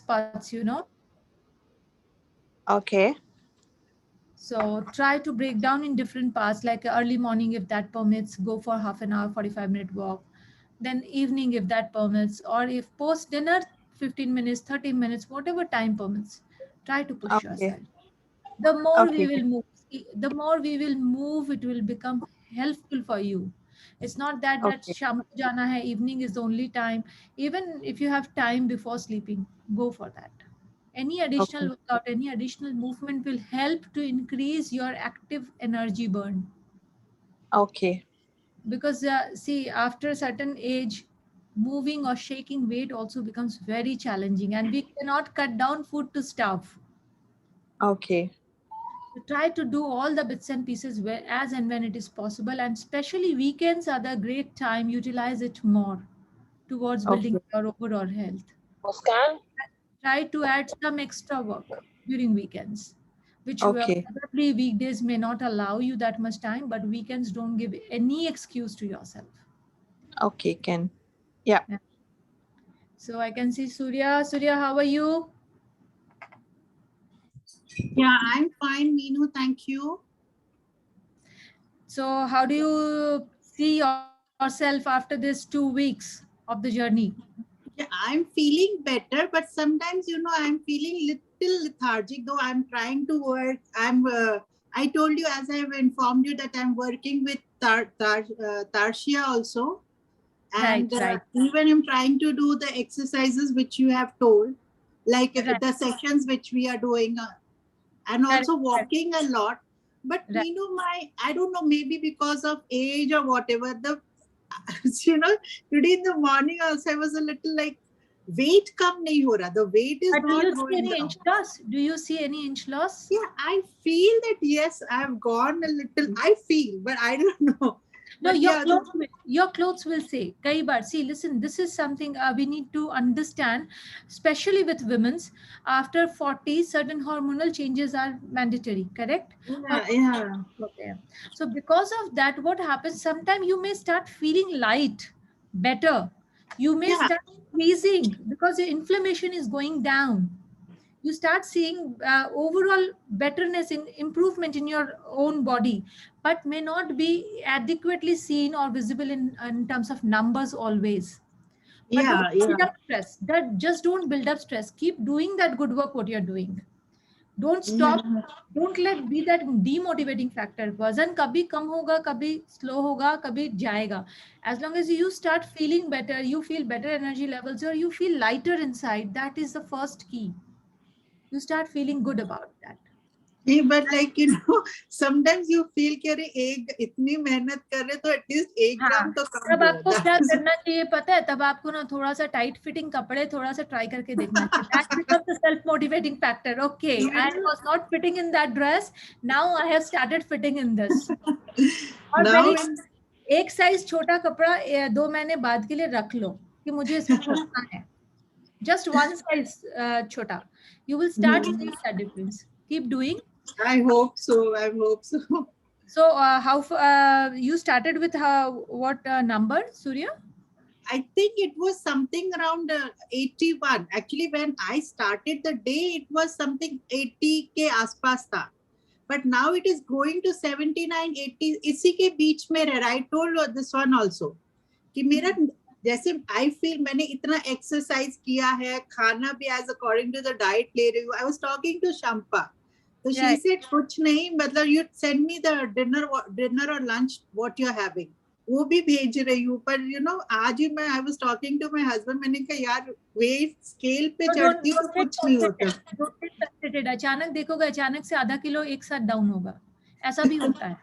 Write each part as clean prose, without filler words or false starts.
parts, you know. Okay. So try to break down in different parts, like early morning, if that permits, go for half an hour, 45-minute walk. Then evening, if that permits, or if post dinner, 15 minutes, 30 minutes, whatever time permits, try to push Okay. yourself. The more we Okay. will move, the more we will move, it will become helpful for you. It's not that Okay. sham ko jana hai, evening is the only time. Even if you have time before sleeping, go for that. Any additional Okay. workout, any additional movement will help to increase your active energy burn. Okay. Because see, after a certain age, moving or shaking weight also becomes very challenging, and we cannot cut down food to starve. Okay. So try to do all the bits and pieces where, as and when it is possible, and especially weekends are the great time. Utilize it more towards building Okay. your overall health. Scan. Try to add some extra work during weekends, which Okay. probably weekdays may not allow you that much time, but weekends don't give any excuse to yourself. Okay. Can. Yeah. Yeah. So I can see Surya. Surya, how are you? Yeah, I'm fine, Meenu. Thank you. So how do you see yourself after this 2 weeks of the journey? Yeah, I'm feeling better, but sometimes, I'm feeling little lethargic, though I'm trying to work. I told you, as I have informed you, that I'm working with Tarshia also. Right, And right, even I'm trying to do the exercises which you have told, like right. the sessions which we are doing, and Correct, also correct, walking a lot. But, right. I don't know, maybe because of age or whatever, you know, today in the morning also I was a little like, weight come nahi ho raha. The weight is Do not you see going any down. inch loss? Do you see any inch loss? Yeah, I feel that yes, I've gone a little. I feel, but I don't know. No, But your yeah, clothes will say. Kai bar. See, listen. This is something we need to understand, especially with women's. After 40, certain hormonal changes are mandatory. Correct? yeah, Hormonal yeah, changes are there. So because of that, what happens? Sometimes you may start feeling light, better. You may yeah, start increasing because your inflammation is going down. You start seeing overall betterness in improvement in your own body, but may not be adequately seen or visible in terms of numbers always. But don't yeah, yeah. build up stress. That just don't build up stress. Keep doing that good work what you're doing. Don't stop. Mhm. Don't let be that demotivating factor. वजन कभी कम होगा, कभी slow होगा, कभी जाएगा. As long as you start feeling better, you feel better energy levels, or you feel lighter inside, that is the first key. You start feeling good about that. नहीं, but like sometimes you feel कि अरे एक इतनी मेहनत कर रहे तो at least 1 ग्राम हाँ, तो कम तब हो. आपको That क्या is. करना चाहिए पता है? तब आपको ना थोड़ा सा टाइट फिटिंग कपड़े थोड़ा सा ट्राई करके देखना चाहिए. That becomes a self motivating factor. Okay, I was not fitting in that dress. Now I have started fitting in this. और Now वेरी when. एक साइज छोटा कपड़ा 2 महीने बाद के लिए रख लो कि मुझे इसमें घुसना है. Just one size छोटा. You will start seeing that difference. Keep doing. I hope so. I hope so. So you started with what number, Surya? I think it was something around 81. Actually, when I started the day, it was something 80 के आसपास था. But now it is going to 79, 80. इसी के बीच में रह रहा. I told this one also कि मेरा जैसे I feel मैंने इतना exercise किया है, खाना भी as according to the diet ले रही हूँ. I was talking to Shampa. So she Right. said कुछ नहीं, मतलब you send me the dinner or lunch what you're having. वो भी भेज रही हूँ, पर आज ही मैं I was talking to my husband. मैंने कहा यार वेट स्केल पे So चढ़ती हूँ तो कुछ नहीं होता. don't get frustrated. अचानक देखोगे, अचानक से आधा किलो एक साथ डाउन होगा. ऐसा भी होता है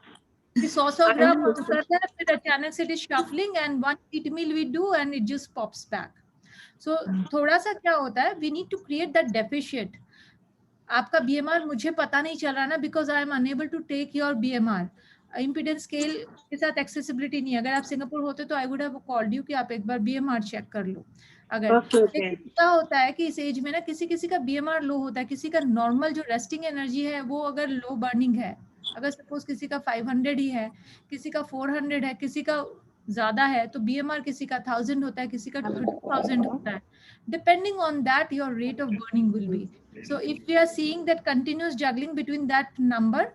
कि 100 I ग्राम know. हम करते हैं, फिर अचानक से it is shuffling and one cheat meal we do and it just pops back. So थोड़ा सा क्या होता है, we need to create that deficit. आपका BMR मुझे पता नहीं चल रहा ना, because I am unable to take your BMR. Impedance scale के साथ एक्सेसिबिलिटी नहीं है. अगर आप सिंगापुर होते तो I would have called you कि आप एक बार BMR चेक कर लो. अगर Okay, okay. लेकिन क्या होता है कि इस एज में ना किसी किसी का BMR लो होता है, किसी का नॉर्मल जो रेस्टिंग एनर्जी है वो अगर लो बर्निंग है, अगर सपोज किसी का 500 ही है, किसी का 400 है, किसी का ज्यादा है तो BMR किसी का 1000 होता है, किसी का 2000 होता है. Depending on that, your rate of burning will be. So if we are seeing that continuous juggling between that number,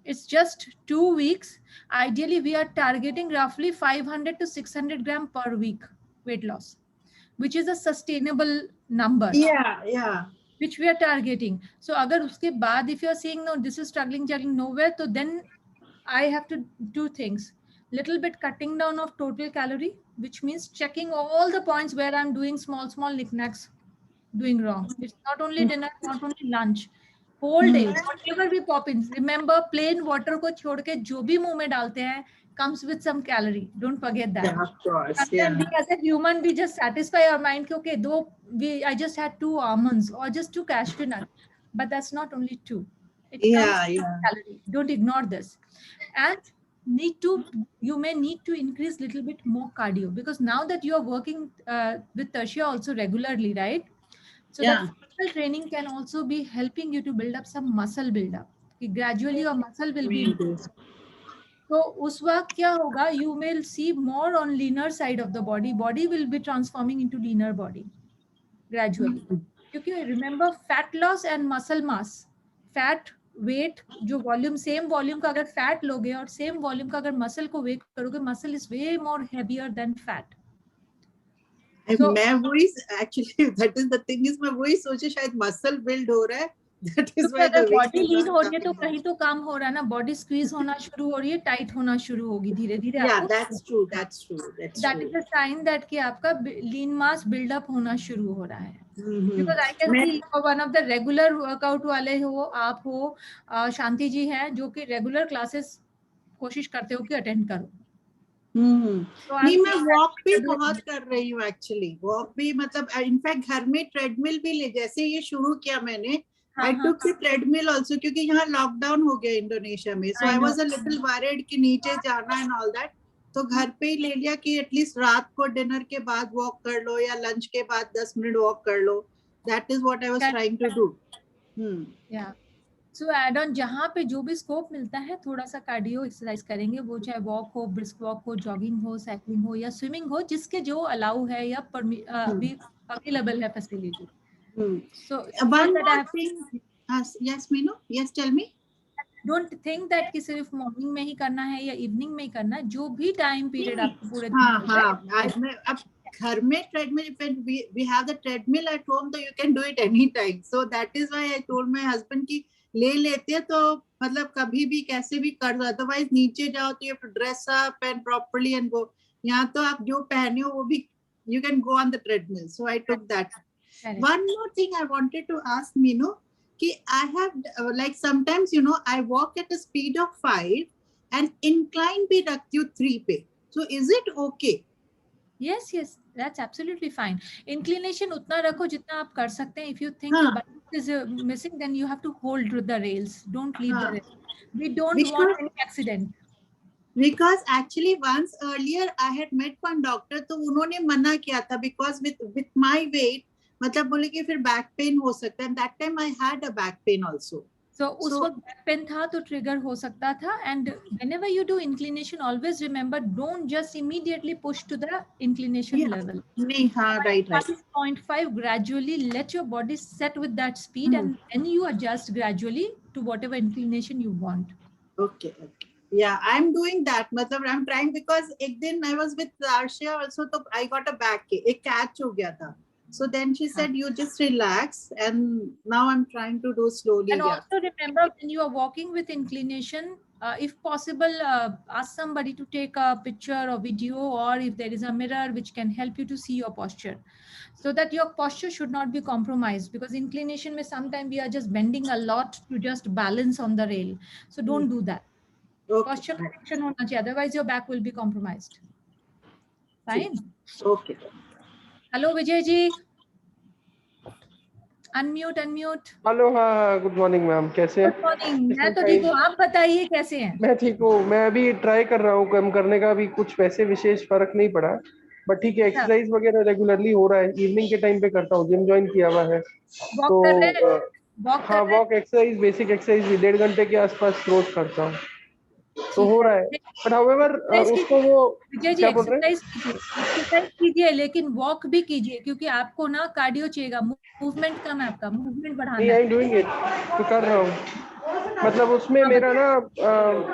it's just 2 weeks. Ideally, we are targeting roughly 500 to 600 gram per week weight loss, which is a sustainable number. Yeah. Which we are targeting. So agar uske baad, if you are saying no, this is struggling nowhere, so then I have to do things. Little bit cutting down of total calorie, which means checking all the points where I'm doing small knickknacks, doing wrong. It's not only dinner, not only lunch. Whole day, whatever we pop in. Remember, plain water को छोड़ के जो भी मुंह में डालते हैं comes with some calorie. Don't forget that. Yeah, of course. Sometimes we as a human, we just satisfy our mind. Okay, I just had 2 almonds or just 2 cashew nuts, but that's not only 2. It comes with calorie. Don't ignore this. And you may need to increase little bit more cardio, because now that you are working with Tertia also regularly, right? So that physical training can also be helping you to build up some muscle buildup. Gradually your muscle will be increased. So उस वक्त क्या होगा? You will see more on leaner side of the body. Body will be transforming into leaner body gradually. क्योंकि remember, fat loss and muscle mass, fat weight जो volume, same volume का अगर fat लोगे और same volume का अगर muscle को weight करोगे, muscle is way more heavier than fat. So, मैं वही actually that is the thing is मैं वही सोचे शायद muscle build हो रहा है. That is why the body lean हो रही है तो कहीं तो काम हो रहा है ना. Body squeeze होना शुरू हो रही है, tight होना शुरू होगी धीरे-धीरे. Yeah, that's true. That is a sign that कि आपका lean mass build up होना शुरू हो रहा है. Because I can see one of the regular workout वाले हो, आप हो, शांति जी हैं जो कि regular classes कोशिश करते हो कि attend करो. नहीं, मैं वॉक भी बहुत कर रही हूँ एक्चुअली. वॉक भी मतलब इनफैक्ट घर में ट्रेडमिल भी ले, जैसे ये शुरू किया मैंने, I took the treadmill also, क्योंकि यहाँ लॉकडाउन हो गया इंडोनेशिया में. So I was a little worried कि नीचे जाना एंड ऑल दैट, तो घर पे ही ले लिया कि एटलीस्ट रात को डिनर के बाद वॉक कर लो या लंच के बाद 10 मिनट वॉक कर लो. That is what I was trying to do. Yeah so add on जहाँ पे जो भी स्कोप मिलता है थोड़ा सा कार्डियो एक्सरसाइज करेंगे, वो चाहे वॉक हो, ब्रिस्क वॉक हो, जॉगिंग हो, साइकिलिंग हो या स्विमिंग हो, जिसके जो अलाउ है या अभी अवेलेबल है facility. So one more thing. Yes, Meenu. Yes, tell me. Don't think that कि सिर्फ मॉर्निंग में ही करना है या इवनिंग में ही करना है. जो भी टाइम पीरियड आपको पूरे अब घर में treadmill, we have the treadmill at home, so you can do it anytime. So that is why I told my husband कि ले लेते हैं तो मतलब कभी भी कैसे भी कर दो. अदरवाइज नीचे जाओ तो you have to dress up and properly and go. यहाँ तो आप जो पहने हो वो भी you can go on the treadmill. So I took that. One more thing I wanted to ask Meenu, कि I have like sometimes I walk at a speed of 5 and incline भी रखती हूँ 3 पे. So is it okay? Yes, that's absolutely fine. Inclination उतना रखो जितना आप कर सकते हैं. If you think your balance is missing, then you have to hold to the rails. Don't leave the rails. We don't want any accident. Because actually once earlier I had met one doctor, तो उन्होंने मना किया था because with my weight मतलब बोले कि फिर back pain हो सकता है. And that time I had a back pain also. So उस वक्त बैक पेन था तो ट्रिगर हो सकता था. And whenever you do inclination, always remember, don't just immediately push to the inclination level. नहीं, हाँ, right. 0.5 gradually let your body set with that speed and then you adjust gradually to whatever inclination you want. Okay. Yeah, I'm doing that. मतलब I'm trying because एक दिन I was with Arshia also, तो I got a back ache, एक catch हो गया था. So then she said, you just relax, and now I'm trying to do slowly. And also remember, when you are walking with inclination, if possible, ask somebody to take a picture or video, or if there is a mirror which can help you to see your posture, so that your posture should not be compromised, because inclination may sometimes we are just bending a lot to just balance on the rail. So don't do that. Okay. Posture correction hona chahiye, otherwise your back will be compromised. Fine. Okay. Hello Vijay ji, unmute. Hello. हाँ, good morning ma'am, कैसे हैं? Good morning. मैं तो ठीक हूँ, आप बताइए कैसे हैं? मैं ठीक हूँ. मैं अभी ट्राई कर रहा हूँ कम करने का. अभी कुछ वैसे विशेष फर्क नहीं पड़ा, बट ठीक है. एक्सरसाइज वगैरह रेगुलरली हो रहा है. इवनिंग के टाइम पे करता हूँ, जिम ज्वाइन किया हुआ है. तो हाँ, वॉक एक्सरसाइज, बेसिक एक्सरसाइज 1.5 घंटे के आसपास रोज करता हूँ. तो हो रहा है, बट हाउएवर उसको वो विजय जी क्या बोल रहे हैं? एक्सरसाइज कीजिए लेकिन वॉक भी कीजिए, क्योंकि आपको ना कार्डियो चाहिएगा, मूवमेंट कम है आपका, मूवमेंट बढ़ाना नहीं, है। आई एम डूइंग इट, तो कर रहा हूँ। मतलब उसमें मेरा ना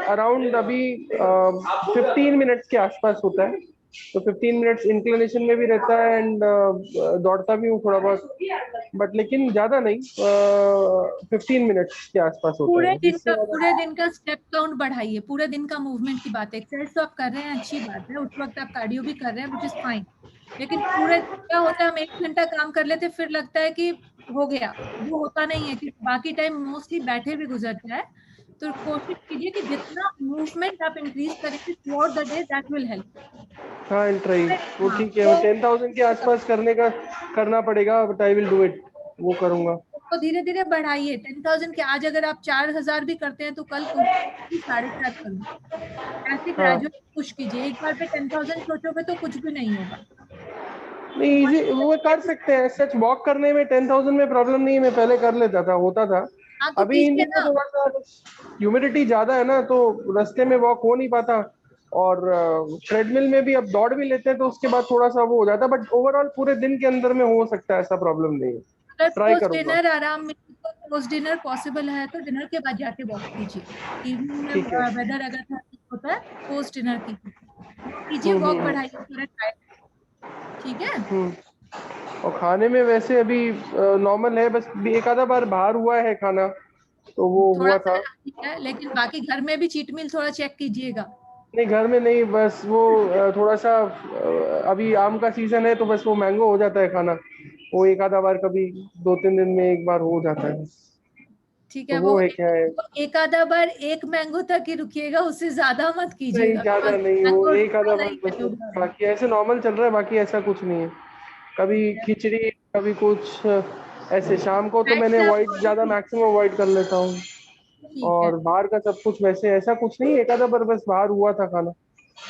अराउंड अभी 15 मिनट्स के आसपास होता है, तो 15 मिनट्स इंक्लिनेशन में भी रहता है एंड दौड़ता भी हूँ थोड़ा बहुत, बट लेकिन ज्यादा नहीं, 15 मिनट्स के आसपास होता है। पूरे दिन का स्टेप काउंट बढ़ाइए, पूरे दिन का मूवमेंट की बात है। एक्सरसाइज तो आप कर रहे हैं, अच्छी बात है, उस वक्त आप कार्डियो भी कर रहे हैं, विच इज फाइन, लेकिन पूरे क्या होता है, हम 1 घंटा काम कर लेते फिर लगता है कि हो गया, वो होता नहीं है, कि बाकी टाइम मोस्टली बैठे भी गुजरता है। तो कोशिश कीजिए कि जितना मूवमेंट आप इंक्रीज करेंगे through the day, that will help. हाँ, ट्राई, वो ठीक है, 10,000 के आसपास करना पड़ेगा, but I will do it, वो करूंगा। तो धीरे धीरे बढ़ाइए 10,000 के, आज अगर आप 4,000 भी करते हैं तो कल 4,500 करूँ, ऐसे ग्रेजुएट पुश कीजिए। एक बार पे 10,000 सोचोगे तो कुछ भी नहीं होगा। नहीं, इजी, वो कर सकते हैं, सच वॉक करने में 10,000 में प्रॉब्लम नहीं है, मैं पहले कर लेता था, होता था। तो अभी इन कीजिए दिनों ना। थोड़ा सा ह्यूमिडिटी ज्यादा है ना, तो रास्ते में वॉक हो नहीं पाता, और ट्रेडमिल में भी अब दौड़ भी लेते हैं तो उसके बाद थोड़ा सा वो हो जाता है, बट ओवरऑल पूरे दिन के अंदर में हो सकता है, ऐसा प्रॉब्लम नहीं है, अगर ट्राई पोस्ट करूंगा। डिनर आराम में, पोस्ट डिनर पॉसिबल है तो डिनर के बाद जाके वॉक कीजिए। इवनिंग में ठीक है। वेदर अगर ठीक होता है, पोस्ट डिनर कीजिए, वॉक बढ़ाइए, पूरा टाइम। ठीक है। और खाने में वैसे अभी नॉर्मल है, बस एक आधा बार बाहर हुआ है खाना, तो वो थोड़ा हुआ सा था। ठीक है, लेकिन बाकी घर में भी चीट मील थोड़ा चेक कीजिएगा। नहीं, घर में नहीं, बस वो थोड़ा सा अभी आम का सीजन है, तो बस वो मैंगो हो जाता है खाना, वो एक आधा बार कभी 2-3 दिन में एक बार हो जाता है, ठीक तो है, वो है क्या है। एक आधा बार एक मैंगो तक ही रुकिएगा, उससे ज्यादा मत नहीं, कीजिएगा। ज्यादा नहीं, वो मैंगो एक आधा ज्यादा बार ही बस, कैलोरी आ रहा है। बाकी ऐसे नॉर्मल चल रहा है, बाकी ऐसा कुछ नहीं है। कभी ठीक है। खिचड़ी, कभी कुछ ऐसे, शाम को तो मैंने Extra अवॉइड, ज्यादा quality, मैक्सिमम अवॉइड कर लेता हूँ, ठीक है। और बाहर का सब कुछ वैसे ऐसा कुछ नहीं, एक आधा बार बस बाहर हुआ था खाना,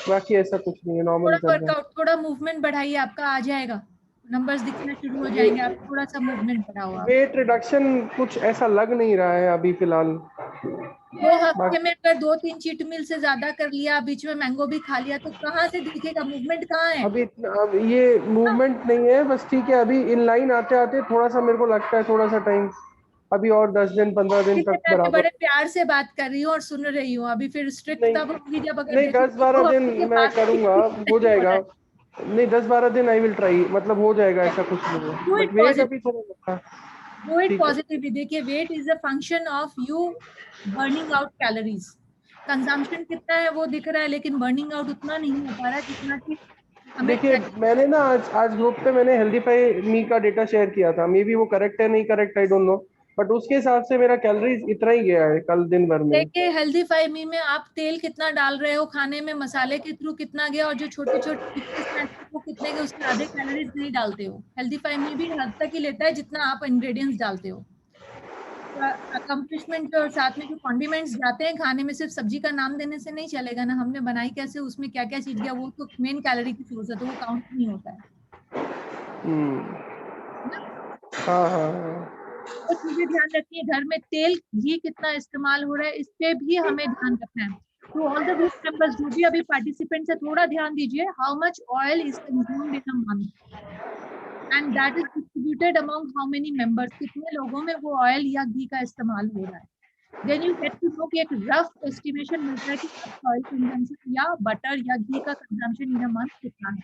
बाकी ऐसा कुछ नहीं है, नॉर्मल थोड़ा चल रहा वर्कआउट, थोड़ा मूवमेंट बढ़ाइए, आपका आ जाएगा, नंबर्स दिखना शुरू हो है। जाएंगे। आप थोड़ा सा मूवमेंट बढ़ाओ आप। वेट रिडक्शन कुछ ऐसा लग नहीं रहा है अभी फिलहाल। 2 हफ्ते में अगर 2-3 चीट मील से ज्यादा कर लिया, बीच में मैंगो भी खा लिया, तो कहाँ से दिखेगा मूवमेंट, कहाँ है? अब ये मूवमेंट नहीं है, बस ठीक है, अभी इन लाइन आते आते थोड़ा सा मेरे को लगता है, थोड़ा सा टाइम, अभी और 10 दिन 15 दिन ठीक है, तक मैं अभी बराबर। बड़े प्यार से बात कर रही हूँ और सुन रही हूँ, अभी फिर स्ट्रिक्ट नहीं, तब होगी जब अगर नहीं, देखूंगी 10-12 2 दिन हफ्ते के मैं बाद करूंगा, हो नहीं हो जाएगा। रहा है। नहीं, 10-12 दिन आई विल ट्राई, मतलब हो जाएगा, ऐसा कुछ नहीं है, डू बट इट वेट अभी पॉजिटिव, थोड़ा लगता है। डू इट ठीक है। पॉजिटिवली। देखिए, weight is a function of you burning out calories. Consumption कितना है वो दिख रहा है, लेकिन बर्निंग आउट उतना नहीं हो पा रहा है जितना कि हमें देखिए, मैंने ना आज ग्रुप पे मैंने हेल्दीफाई मी का डेटा शेयर किया था, मे बी वो करेक्ट है नहीं correct, I don't know, but उसके हिसाब से मेरा कैलोरीज इतना ही गया है कल दिन भर में। देखिए। हेल्दी फाई मी में आप तेल कितना डाल रहे हो खाने में, मसाले के थ्रू कितना गया, और जो छोटे छोटे स्नैक्स वो कितने गए, उसके आधे कैलोरीज नहीं डालते हो। हेल्दी फाई मी भी हद तक ही लेता है जितना आप इंग्रेडिएंट्स डालते हो। अकम्पलिशमेंट और साथ में जो कॉन्डिमेंट्स जाते हैं खाने में, सिर्फ सब्जी का नाम देने से नहीं चलेगा ना, हमने बनाई कैसे, उसमें क्या क्या चीज गया, वो तो मेन कैलोरी की सोर्स है, तो वो काउंट नहीं होता है ना। हाँ, हाँ, हाँ। तो चीजें ध्यान रखिए, घर में तेल घी कितना इस्तेमाल हो रहा है, इस पे भी हमें ध्यान रखना है। तो ऑल द ग्रुप मेंबर्स जो भी अभी पार्टिसिपेंट्स है, थोड़ा ध्यान दीजिए, how much oil is consumed in a month and that is distributed among how many members, कितने लोगों में वो ऑयल या घी का इस्तेमाल हो रहा है। Then you get to know कि एक रफ एस्टिमेशन मिलता है कि आपका ऑयल कंजम्पशन या बटर या घी का कंजम्पशन इन अ मंथ कितना है,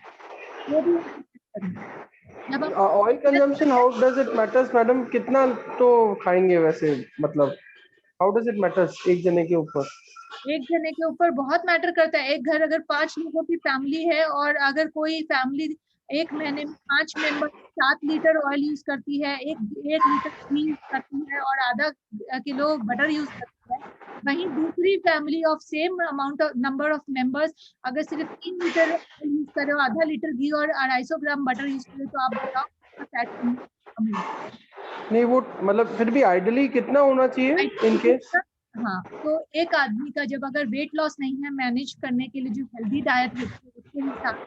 वो भी हमें check करना है। जब हम oil consumption, how does it matters madam, कितना तो खाएंगे वैसे, मतलब हाउ डज इट मैटर्स एक जने के ऊपर? एक जने के ऊपर बहुत मैटर करता है। एक घर अगर 5 लोगों की फैमिली है, और अगर कोई फैमिली एक महीने में 5 मेंबर 7 लीटर ऑयल यूज करती है, 1 लीटर घी यूज करती है, और आधा किलो बटर यूज करती है, वहीं दूसरी family of same amount of number of members अगर सिर्फ 3 लीटर ऑयल यूज करे और आधा लीटर घी और 250 ग्राम बटर यूज करे, तो आप बताओ फैट कम होगा। नहीं, वो मतलब फिर भी आइडियली कितना होना चाहिए इन केस? हाँ, तो एक आदमी का जब अगर वेट लॉस नहीं है, मैनेज करने के लिए जो हेल्दी डाइट होती है, उसके हिसाब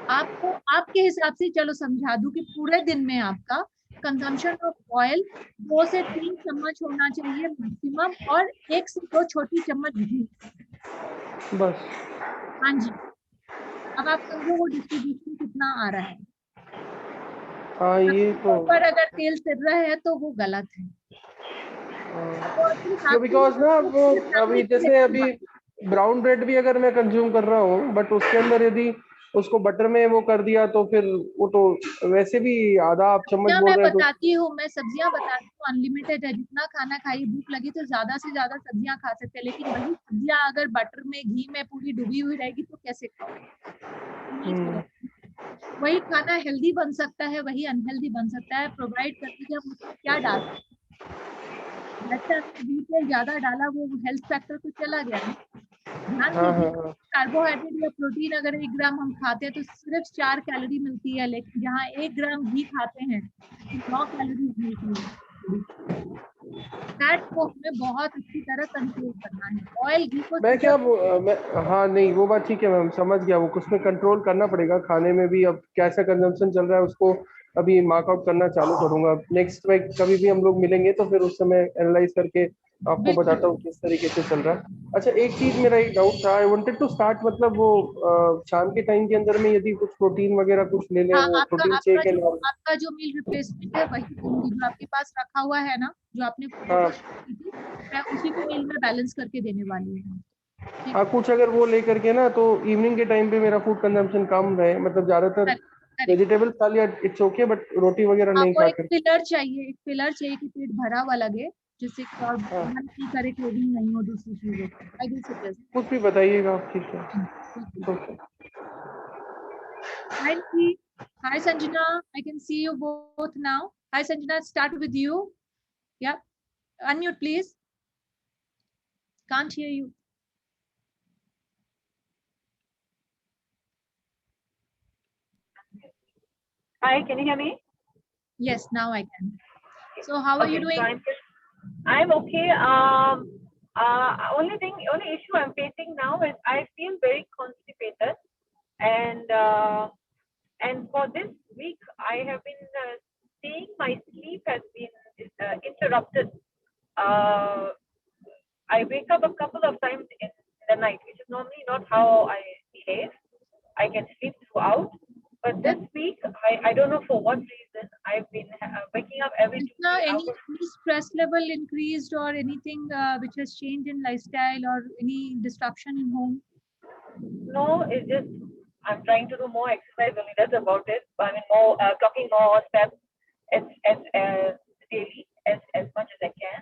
आपको आपके हिसाब से चलो समझा दूं कि पूरे दिन में आपका कंजम्पशन ऑफ ऑयल 2 से 3 चम्मच होना चाहिए मैक्सिमम, और 1 से 2 छोटी चम्मच घी। बस। हाँ जी, अब आप समझो वो डिस्ट्रीब्यूशन कितना आ रहा है। हाँ ये तो ऊपर अगर तेल सिर रहा है तो वो गलत है। तो एटलीस्ट आपके बिकॉज ना लिए वो फैमिली अभी को जैसे हेल्प अभी हुआ। ब्राउन ब्रेड भी अगर मैं कंज्यूम कर रहा हूँ बट उसके अंदर यदि उसको बटर में वो कर दिया तो फिर वो तो वैसे भी आधा आप चम्मच सब्जियां बोल मैं रहे हैं तो बताती हूँ, मैं सब्जियां बताती हूँ, अनलिमिटेड है, जितना खाना खाइए, भूख लगी तो ज्यादा से ज्यादा सब्जियां खा सकते हैं, लेकिन वही सब्जियां अगर बटर में घी में पूरी डूबी हुई रहेगी तो कैसे खाओगे? नहीं चलेगा। वही खाना हेल्दी बन सकता है, वही अनहेल्दी बन सकता है, प्रोवाइड करके कि हम उसमें क्या डाल सकते हैं। जैसे आपने घी तेल ज्यादा डाला, वो हेल्थ फैक्टर तो चला गया ना। ध्यान हाँ हाँ दीजिए, हाँ कार्बोहाइड्रेट या प्रोटीन अगर 1 ग्राम हम खाते हैं तो सिर्फ 4 कैलोरी मिलती है, लेकिन जहाँ 1 ग्राम घी खाते हैं तो 9 कैलोरी मिलती है। फैट को हमें बहुत अच्छी तरह कंट्रोल करना है। ऑयल घी को मैं सुबह मैं हाँ नहीं वो बात ठीक है मैम समझ गया वो कुछ में कंट्रोल करना पड़ेगा खाने में भी अब कैसा कंजम्पशन चल रहा है उसको अभी मार्क आउट करना चालू करूंगा नेक्स्ट वीक कभी भी हम लोग मिलेंगे तो फिर उस समय एनालाइज करके आपको बिल्कुल। बताता हूँ किस तरीके से चल रहा है। अच्छा एक चीज मेरा एक डाउट था आई वांटेड टू स्टार्ट मतलब वो शाम के टाइम के अंदर में यदि कुछ प्रोटीन वगैरह कुछ ले लें हाँ, वो आपका प्रोटीन आपका शेक एंड जो ऑल। आपका जो मील रिप्लेसमेंट है वही दूंगी, जो आपके पास रखा हुआ है ना, जो आपने हाँ फोटो की थी, मैं उसी को मील में बैलेंस करके देने वाली हूँ। ठीक हाँ कुछ अगर वो लेकर के ना तो इवनिंग के टाइम पे मेरा फूड कंजम्पशन कम रहे मतलब ज्यादातर है, करेक्ट। वेजिटेबल खा लिया इट्स ओके बट रोटी वगैरह हाँ, नहीं वो खा एक कर। फिलर चाहिए, एक फिलर चाहिए कि पेट भरा हुआ लगे, जिससे कि और हाँ मन नहीं करे, क्रेविंग नहीं हो दूसरी चीजों की। I will suggest. कुछ भी बताइएगा आप ठीक है। बिल्कुल। Okay Hi, Nikki. Hi, Sanjana. I can see you both now. Hi, Sanjana. Start with you. Yeah. Unmute, please. Can't hear you. Hi, can you hear me? Yes, now I can. So, how are you So doing? I'm okay. Only issue I'm facing now is I feel very constipated, and for this week I have been seeing my sleep has been interrupted. Uh, I wake up a couple of times in the night, which is normally not how I behave. I can sleep throughout, but this week I don't know for what reason I've been waking up every Is 2 3 any hours. stress level increased or anything which has changed in lifestyle or any disruption in home? No, it's just I'm trying to do more exercise only. That's about it. I mean, more clocking more steps as daily as much as I can.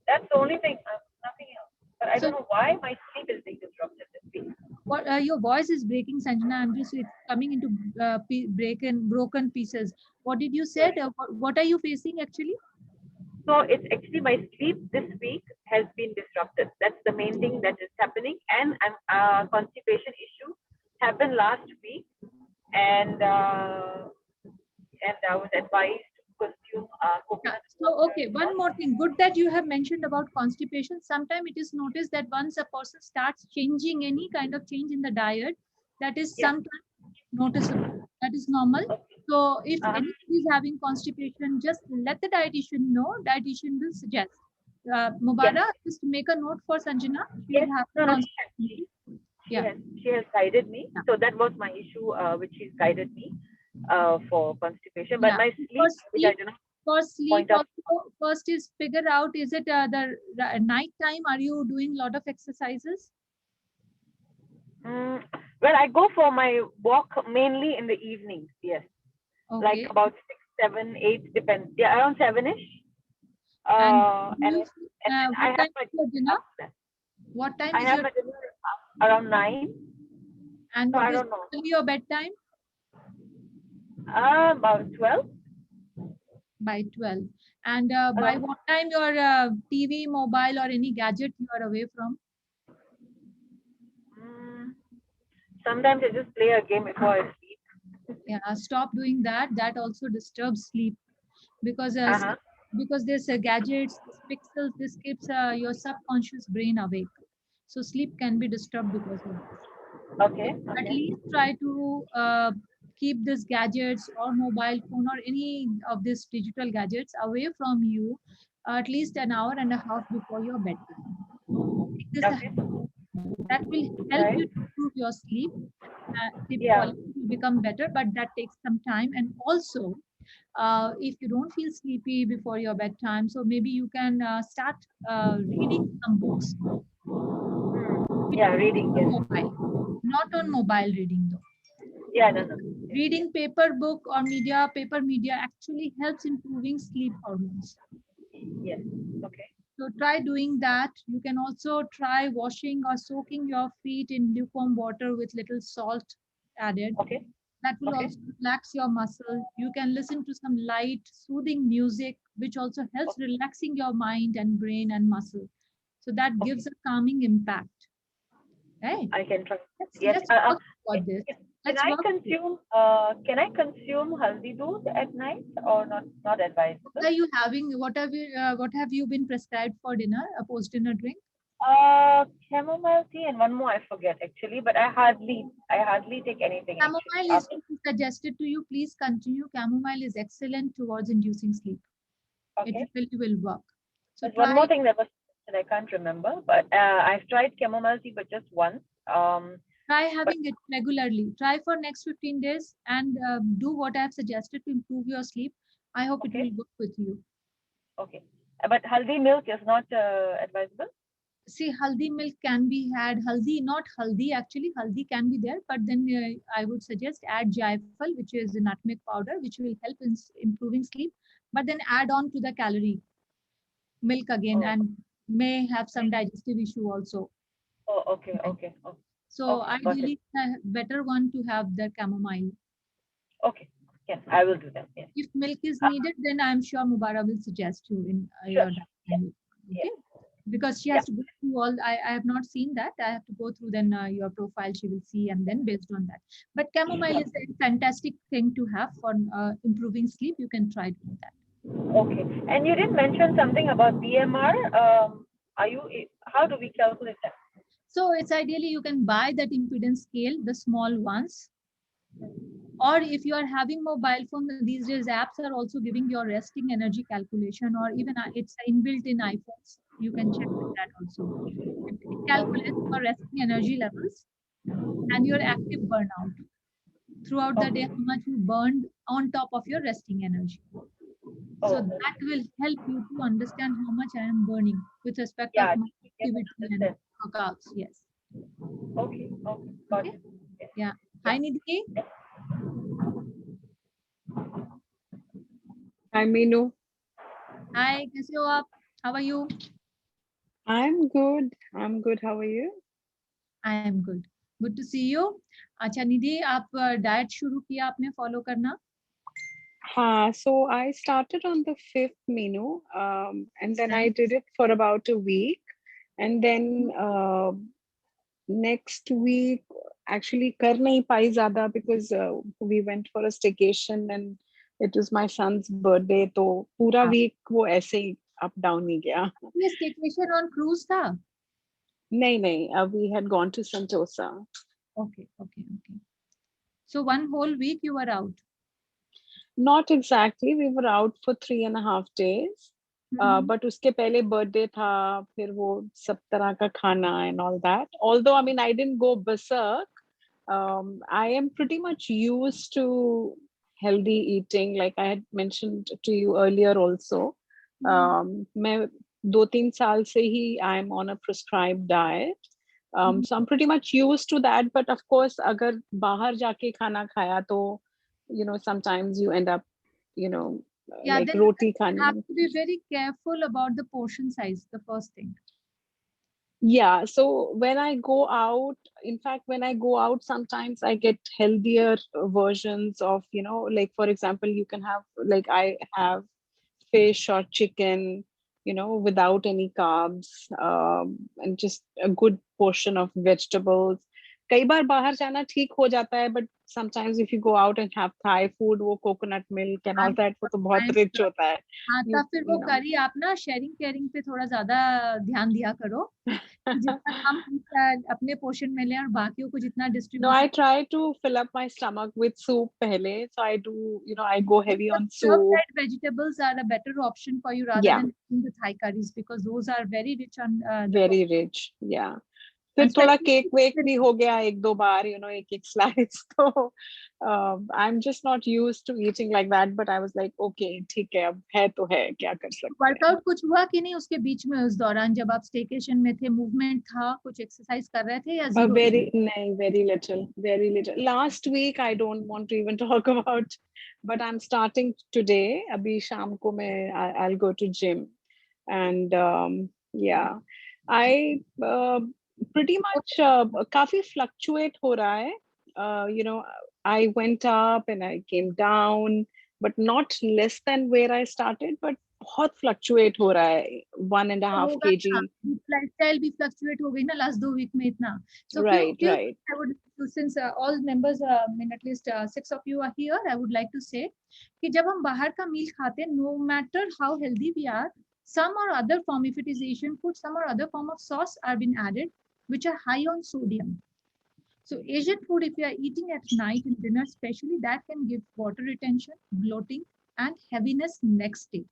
That's the only thing. Nothing else. But I So, don't know why my sleep is being disrupted this week. what your voice is breaking, Sanjana. I'm just it's coming into broken pieces. What did you said? What are you facing actually? So it's actually my sleep this week has been disrupted. That's the main thing that is happening. And constipation issue happened last week, and I was advised to consume coconut So, water. okay, one more thing. Good that you have mentioned about constipation. Sometimes it is noticed that once a person starts changing any kind of change in the diet, that is Yeah. sometimes noticeable. That is normal. So, if anybody is having constipation, just let the dietitian know. Dietitian will suggest. Mubarak, just make a note for Sanjana. She is Yes. having No, constipation. Yeah. she has guided me. Yeah. So that was my issue, which she's guided me for constipation. But Yeah. my For sleep, which I sleep, do not for sleep point out. also, first is figure out, is it night time? Are you doing a lot of exercises? Well, I go for my walk mainly in the evenings. Yes. Okay. Like about 6, 7, 8, depends. Yeah, around 7ish. And And you, then I what have time my is your dinner? after that. What time I is have your, my dinner around 9. and So what I is don't know. your bedtime? About 12. By 12. And by Around. what time your TV, mobile, or any gadget you are away from? Sometimes I just play a game before I sleep. Yeah, stop doing that. That also disturbs sleep because this gadgets, this pixels, this keeps your subconscious brain awake. So sleep can be disturbed because of this. Okay. At least try to keep these gadgets or mobile phone or any of these digital gadgets away from you at least an hour and a half before your bedtime. Make this a Okay. habit. That will help you to improve your sleep. Sleep Yeah. quality will become better, but that takes some time. And also, if you don't feel sleepy before your bedtime, so maybe you can start reading some books. Yeah, reading. On Yes. mobile, not on mobile reading though. Yeah, no. Reading paper book or paper media actually helps improving sleep hormones. Yes. Okay. So try doing that. You can also try washing or soaking your feet in lukewarm water with little salt added. Okay. That will Okay. also relax your muscle. You can listen to some light, soothing music, which also helps relaxing your mind and brain and muscle. So that gives a calming impact. Right? I can try. Let's Yes. work for this. Can Let's I work. consume? Can I consume haldi doodh at night or not? Not advisable. What are you having? What have you been prescribed for dinner? A post dinner drink? Chamomile tea and one more I forget actually, but I hardly take anything. Chamomile is suggested to you. Please continue. Chamomile is excellent towards inducing sleep. Okay. It really will work. So There's one more thing that was I can't remember, but I've tried chamomile tea, but just once. Try having it regularly. Try for next 15 days and do what I have suggested to improve your sleep. I hope it will work with you. Okay. But haldi milk is not advisable? See, haldi milk can be had. Haldi, not haldi actually. Haldi can be there, but then I would suggest add jaifal, which is a nutmeg powder, which will help in improving sleep. But then add on to the calorie milk again, and may have some digestive issue also. Oh, okay, okay. So ideally, better one to have the chamomile. Okay, yes, I will do that. Yes. If milk is needed, then I'm sure Mubara will suggest you in your diet. Okay. Because she has to go through all. I have not seen that. I have to go through then your profile. She will see, and then based on that. But chamomile is a fantastic thing to have for improving sleep. You can try doing that. Okay. And you did mention something about BMR. How do we calculate that? So it's ideally you can buy that impedance scale, the small ones. Or if you are having mobile phone, these days apps are also giving your resting energy calculation, or even it's inbuilt in iPhones. You can check with that also. It calculates your resting energy levels and your active burnout. Throughout the day, how much you burned on top of your resting energy. So that will help you to understand how much I am burning with respect of my activity and workouts. Yes. Okay. Okay. Yeah. Hi, Nidhi. Hi, Meenu. Hi, कैसे हो आप? How are you? I'm good. I'm good. How are you? I am good. Good to see you. अच्छा निधि, आप diet शुरू किया आपने follow करना? हाँ, so I started on the 5th menu, and then I did it for about a week, and then next week actually कर नहीं पाई ज़्यादा because we went for a staycation and it was my son's birthday, तो पूरा week वो ऐसे ही up down ही गया. ये staycation on cruise था? नहीं, we had gone to Sentosa. Okay. So one whole week you were out? Not exactly. We were out for 3.5 days. But उसके पहले birthday था, फिर वो सब तरह का खाना and all that. Although, I mean, I didn't go berserk. I am pretty much used to healthy eating, like I had mentioned to you earlier also. मैं 2-3 साल से ही I'm on a prescribed diet. So I'm pretty much used to that. But of course, अगर बाहर जाके खाना खाया तो, sometimes you end up, like roti khani. You have to be very careful about the portion size, the first thing. Yeah, so when I go out, in fact, when I go out, sometimes I get healthier versions of, like, for example, you can have, like, I have fish or chicken, without any carbs, and just a good portion of vegetables. कई बार बाहर जाना ठीक हो जाता है, but sometimes if you go out and have Thai food, वो coconut milk and all that, वो तो बहुत rich होता है. हाँ, तब फिर वो करी आप ना शेयरिंग केयरिंग पे थोड़ा ज्यादा ध्यान दिया करो, जितना हम अपने पोर्शन में लें और बाकियों को जितना distribute. No, I try to fill up my stomach with soup पहले, so I do, I go heavy on soup. Stir-fried vegetables are a better option for you rather than the Thai curries, because those are very rich on very rich, yeah. फिर And थोड़ा especially cake वेक भी हो गया एक दो बार, you know, एक slice तो I'm just not used to eating like that, but I was like, okay, ठीक है, अब है तो है, क्या कर सकते हैं. वर्कआउट कुछ हुआ कि नहीं उसके बीच में, उस दौरान जब आप स्टेकेशन में थे, मूवमेंट था, कुछ एक्सरसाइज कर रहे थे या zero? Very little. Last week, I don't want to even talk about, but I'm starting today. अभी शाम को I'll go to gym, and yeah, I pretty much काफी fluctuate हो रहा है. You know, I went up and I came down, but not less than where I started, but बहुत fluctuate हो रहा है, 1.5 होगा kg. ना, लाइफस्टाइल भी फ्लक्चुएट हो गई ना लास्ट 2 वीक में इतना. So Right. I would, since all members, at least 6 of you are here, I would like to say कि जब हम बाहर का मील खाते हैं, no matter how healthy we are, some or other form, if it is Asian food, some or other form of sauce are being added which are high on sodium. So Asian food, if you are eating at night in dinner especially, that can give water retention, bloating and heaviness next day.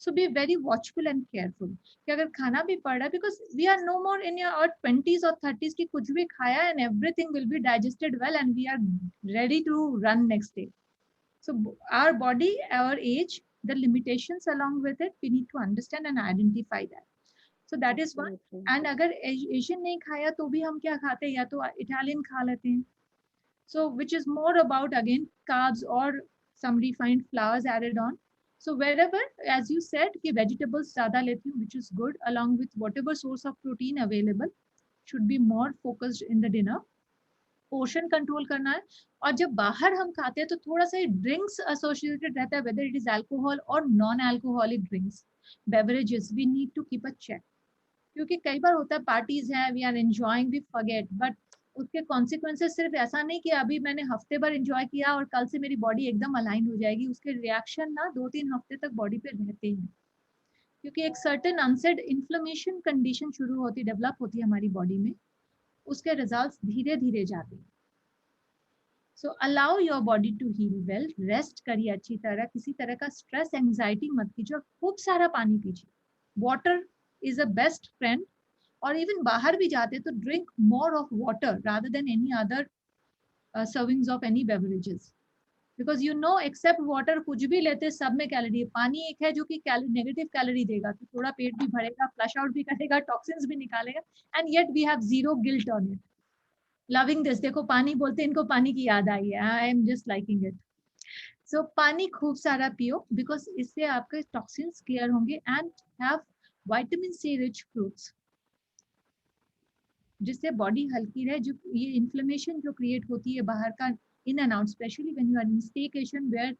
So be very watchful and careful कि अगर खाना भी पड़ रहा है, because we are no more in your 20s or 30s कि कुछ भी खाया and everything will be digested well and we are ready to run next day. So our body, our age, the limitations along with it, we need to understand and identify that. So that is one. And अगर Asian नहीं खाया तो भी हम क्या खाते हैं, या तो Italian खा लेते हैं. So which is more about again carbs or some refined flours added on. So wherever, as you said, कि vegetables ज़्यादा लेती हूँ, which is good, along with whatever source of protein available, should be more focused in the dinner. Portion control करना है. और जब बाहर हम खाते हैं तो थोड़ा सा ड्रिंक्स एसोसिएटेड रहता है, वेदर इट इज अल्कोहल और non alcoholic drinks, beverages, we need to keep a check. क्योंकि कई बार होता है पार्टीज हैं, we are enjoying, we forget, but उसके कॉन्सिक्वेंसेस सिर्फ ऐसा नहीं कि अभी मैंने हफ्ते भर एंजॉय किया और कल से मेरी बॉडी एकदम अलाइन हो जाएगी. उसके रिएक्शन ना 2-3 हफ्ते तक बॉडी पे रहते हैं, क्योंकि एक सर्टेन अनसेड इन्फ्लेमेशन कंडीशन शुरू होती, डेवलप होती है हमारी बॉडी में, उसके रिजल्ट्स धीरे धीरे जाते हैं. So allow your body to heal well, rest करिए अच्छी तरह, किसी तरह का स्ट्रेस एंजाइटी मत कीजिए, और खूब सारा पानी पीजिए. Water is a best friend. और इवन बाहर भी जाते तो drink more of water rather than any other servings of any beverages, because you know except water कुछ भी लेते सब में कैलोरी है. पानी एक है जो कि नेगेटिव कैलोरी देगा, तो थोड़ा पेट भी भरेगा, फ्लश आउट भी करेगा, टॉक्सिन्स भी निकालेगा, and yet we have zero guilt on it. Loving this. देखो पानी बोलते इनको पानी की याद आई है, I am just liking it. So पानी खूब सारा पियो, बिकॉज इससे आपके टॉक्सिन्स क्लियर होंगे. And have vitamin C rich fruits, जिससे बॉडी हल्की रहे. जो ये इन्फ्लेमेशन जो क्रिएट होती है बाहर का in and out, specially when you are in staycation where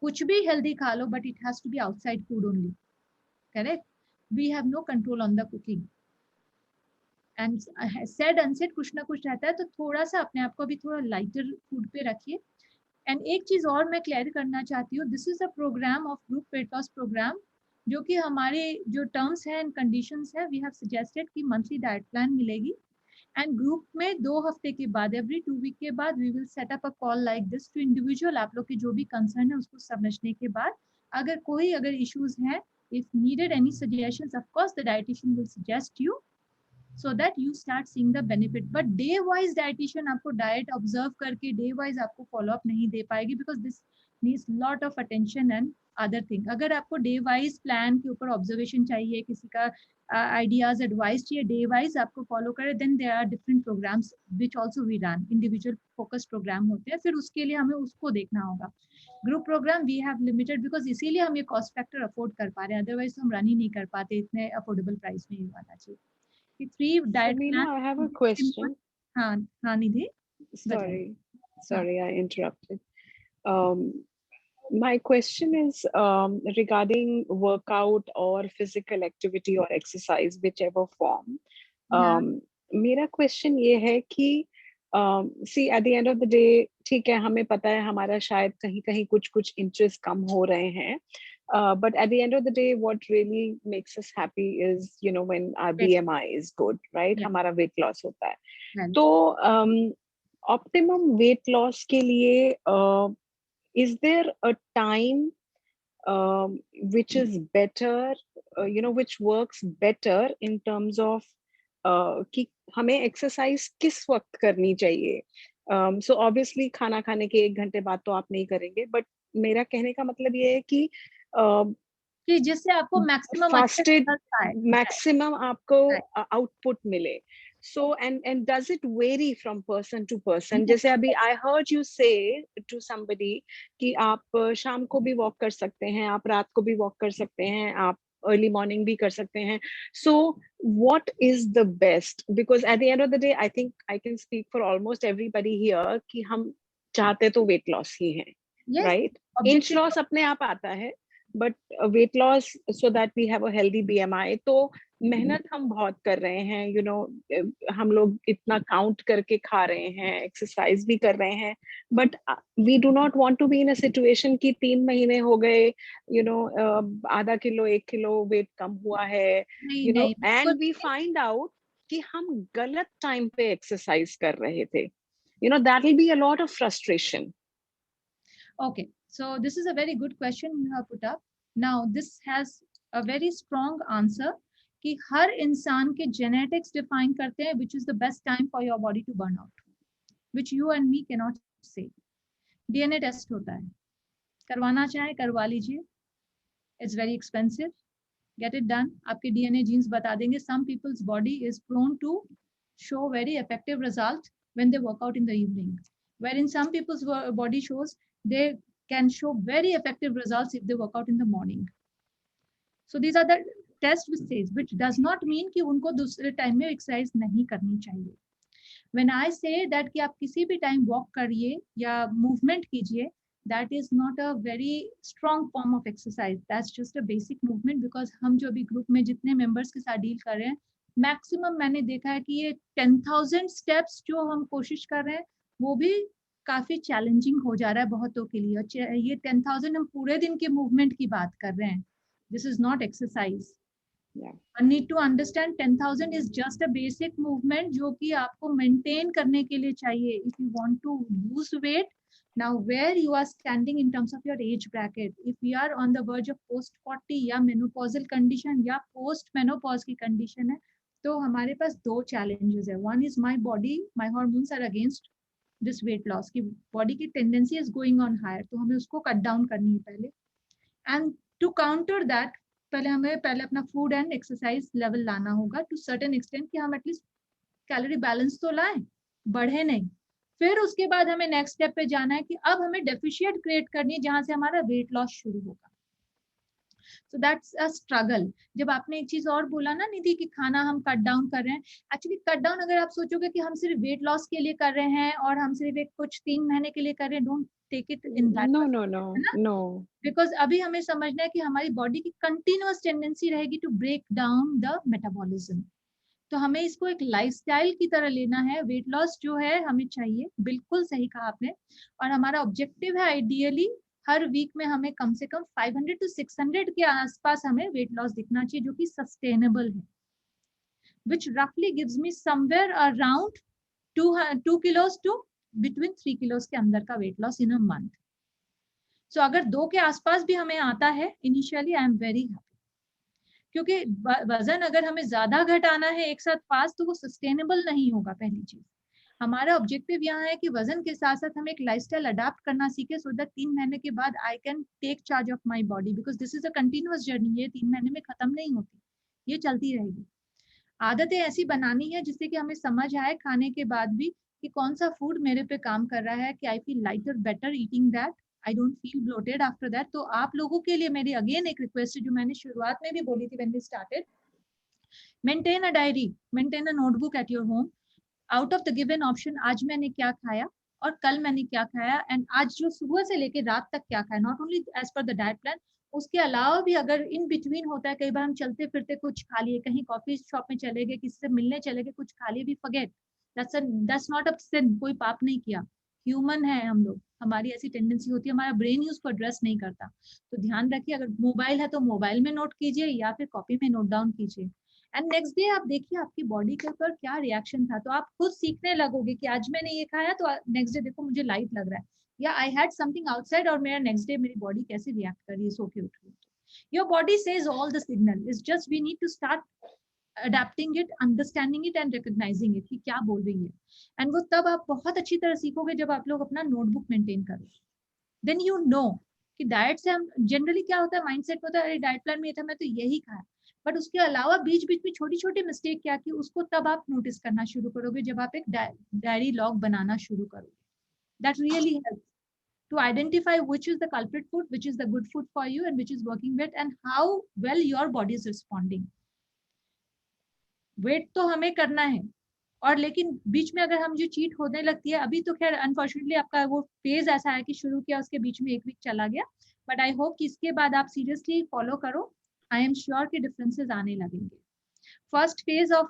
कुछ भी हेल्दी खा लो but it has to be outside food only, correct. We have no control on the cooking and said unsaid कुछ ना कुछ रहता है, तो थोड़ा सा अपने आप को भी थोड़ा लाइटर फूड पे रखिए. एंड एक चीज और मैं क्लियर करना चाहती हूँ, this is a programme of group weight loss programme, जो कि हमारे जो टर्म्स हैं एंड कंडीशंस है, वी हैव सजेस्टेड कि मंथली डाइट प्लान मिलेगी. एंड ग्रुप में 2 हफ्ते के बाद, एवरी 2 वीक के बाद, we will set up a call like this to individual. आप लोग की जो भी कंसर्न है उसको समझने के बाद, अगर इश्यूज हैं, if needed any suggestions, of course the dietitian will suggest you so that you start seeing the benefit. But day wise dietitian आपको diet observe करके day wise आपको follow up नहीं दे पाएगी, because this needs lot of attention and other thing. अगर आपको day wise plan के ऊपर observation चाहिए, किसी का ideas advice चाहिए, day wise आपको follow करे, then there are different programs which also we run, individual focus program होते हैं, फिर उसके लिए हमें उसको देखना होगा. Group programme we have limited, because इसीलिए हम ये कॉस्ट फैक्टर अफोर्ड कर पा रहे हैं, अदरवाइज हम रन ही नहीं कर पाते इतने अफोर्डेबल प्राइस में. ये वाला चाहिए कि free diet Meena, I have a question. हाँ हाँ निधि. Sorry, I interrupted. My question is regarding workout or physical activity or exercise, whichever form. मेरा question ये है कि see, at the end of the day, ठीक है, हमें पता है हमारा शायद कहीं कहीं कुछ interest कम हो रहे हैं. But at the end of the day, what really makes us happy is, you know, when our BMI is good, right? हमारा weight loss होता है. तो optimum weight loss के लिए is there a time which is better, you know, which works better in terms of कि हमें exercise किस वक्त करनी चाहिए. सो ऑब्वियसली खाना खाने के 1 घंटे बाद तो आप नहीं करेंगे, बट मेरा कहने का मतलब ये है कि कि जिससे आपको मैक्सिमम फास्टेड मैक्सिमम आपको आउटपुट मिले. So and does it vary from person to person? जैसे अभी I heard you say to somebody कि आप शाम को भी वॉक कर सकते हैं, आप रात को भी वॉक कर सकते हैं, आप अर्ली मॉर्निंग भी कर सकते हैं. So what is the best? Because at the end of the day, I think I can speak for almost everybody here कि हम चाहते तो weight loss ही हैं, right? Inch loss अपने आप आता है, but weight loss so that we have a healthy BMI. तो मेहनत हम बहुत कर रहे हैं, you know, हम लोग इतना काउंट करके खा रहे हैं, एक्सरसाइज भी कर रहे हैं, but we do not want to be in a situation कि 3 महीने हो गए, you know, आधा किलो 1 किलो वेट कम हुआ है, you know, and we find out कि हम गलत टाइम पे एक्सरसाइज कर रहे थे. You know, that will be a lot of frustration. Okay, so this is a very good question you have put up. Now this has a very strong answer कि हर इंसान के genetics define करते हैं which is the best time for your body to burn out, which you and me cannot say. DNA test होता है, करवाना चाहे करवा लीजिए. It's very expensive. Get it done. आपके DNA genes बता देंगे. Some people's body is prone to show very effective result when they work out in the evening, wherein some people's body shows they can show very effective results if they work out in the morning. So these are the test says, which does not mean कि उनको दूसरे time में exercise नहीं करनी चाहिए. When I say that कि आप किसी भी टाइम वॉक करिए या मूवमेंट कीजिए, that is not a very strong form of exercise. That's just a basic movement because हम जो अभी ग्रुप में जितने मेंबर्स के साथ डील कर रहे हैं, मैक्सिमम मैंने देखा है कि ये 10,000 स्टेप्स जो हम कोशिश कर रहे हैं वो भी काफी चैलेंजिंग हो जा रहा है बहुतों के लिए. ये 10,000 हम पूरे दिन के मूवमेंट की बात कर रहे हैं. This is not exercise. Yeah. I need to understand 10,000 is just a basic movement जो कि आपको maintain करने के लिए चाहिए. If you want to lose weight, now where you are standing in terms of your age bracket, if we are on the verge of post 40 या menopausal condition या post menopause की condition है, तो हमारे पास 2 challenges है. One is my body, my hormones are against this weight loss की body की tendency is going on higher, तो हमें उसको cut down करनी है पहले. And to counter that, हमें पहले अपना फूड एंड एक्सरसाइज लेवल लाना होगा टू सर्टेन एक्सटेंट कि हम एटलीस्ट कैलोरी बैलेंस तो लाएं, बढ़े नहीं. फिर उसके बाद हमें नेक्स्ट स्टेप पे जाना है कि अब हमें डेफिशिएंट क्रिएट करनी है जहां से हमारा वेट लॉस शुरू होगा. So that's a struggle. जब आपने एक चीज और बोला ना निधि कि खाना हम कट डाउन कर रहे हैं, एक्चुअली कट डाउन अगर आप सोचोगे कि हम सिर्फ वेट लॉस के लिए कर रहे हैं और हम सिर्फ एक कुछ 3 महीने के लिए कर रहे हैं, don't take it in that. No. Because अभी हमें समझना है कि हमारी बॉडी की कंटिन्यूअस टेंडेंसी रहेगी to break down the metabolism. तो हमें इसको एक लाइफस्टाइल की तरह लेना है. वेट लॉस जो है हमें चाहिए, बिल्कुल सही कहा आपने, और हमारा ऑब्जेक्टिव है आइडियली हर वीक में हमें कम से कम 500 to 600 के आसपास हमें वेट लॉस दिखना चाहिए जो कि सस्टेनेबल है, which roughly gives me somewhere around 2 kilos to between 3 kilos के अंदर का weight loss in a month. So अगर 2 के आसपास भी हमें आता है initially, I am very happy, क्योंकि वजन अगर हमें ज्यादा घटाना है एक साथ फास्ट तो वो सस्टेनेबल नहीं होगा. पहली चीज, हमारा ऑब्जेक्टिव यहाँ है कि वजन के साथ साथ हम एक लाइफस्टाइल अडाप्ट करना सीखे सो दैट 3 महीने के बाद I can take charge of my body, because this is a continuous journey. ये 3 महीने में खत्म नहीं होती, ये चलती रहेगी. आदतें ऐसी बनानी है जिससे कि हमें समझ आए खाने के बाद भी कि कौन सा फूड मेरे पे काम कर रहा है, कि I feel lighter better eating that, I don't feel bloated after that. तो आप लोगों के लिए मेरी अगेन एक रिक्वेस्ट है जो मैंने शुरुआत में भी बोली थी when we started. Maintain a diary, maintain a notebook at your home. Out of the given option, आज मैंने क्या खाया और कल मैंने क्या खाया, एंड आज जो सुबह से लेके रात तक क्या खाया, not only as per the diet plan, उसके अलावा भी अगर इन बिटवीन होता है, कई बार हम चलते फिरते कुछ खा लिए, कहीं कॉफी शॉप में चले गए, किसी से मिलने चले गए, कुछ खा लिए, भी फॉरगेट, दैट्स नॉट अ सिन, कोई पाप नहीं किया. ह्यूमन है हम लोग, हमारी ऐसी टेंडेंसी होती है, हमारा ब्रेन ही उसको एड्रेस नहीं करता. तो ध्यान रखिए, अगर मोबाइल है तो मोबाइल में नोट कीजिए या फिर कॉपी में नोट डाउन कीजिए, एंड नेक्स्ट डे आप देखिए आपकी बॉडी के ऊपर क्या रिएक्शन था. तो आप खुद सीखने लगोगे कि आज मैंने ये खाया तो नेक्स्ट डे देखो मुझे लाइट लग रहा है, या आई हैड समथिंग आउटसाइड और मेरा नेक्स्ट डे मेरी बॉडी कैसे रिएक्ट कर रही है सो के उठ रही है. Your body says all the signal, it's just we need to start adapting it, understanding it and recognising it कि क्या बोल रही है. एंड वो तब आप बहुत अच्छी तरह सीखोगे जब आप लोग अपना नोटबुक मेंटेन करोगे. देन यू नो कि डाइट से हम जनरली क्या होता है, माइंडसेट होता है अरे डाइट प्लान में ये था मैं तो यही खाया, बट उसके अलावा बीच बीच में छोटी छोटी मिस्टेक क्या की उसको तब आप नोटिस करना शुरू करोगे जब आप एक डायरी लॉग बनाना शुरू करोगे. That really helps to identify which is the culprit food, which is the good food for you, and which is working well, and how well your body is responding. Weight तो हमें करना है, और लेकिन बीच में अगर हम जो चीट होने लगती है, अभी तो खैर अनफॉर्चुनेटली आपका वो फेज ऐसा है कि शुरू किया उसके बीच में 1 वीक चला गया, बट आई होप कि इसके बाद आप सीरियसली फॉलो करो. आई एम श्योर कि डिफरेंसेस आने लगेंगे. First phase of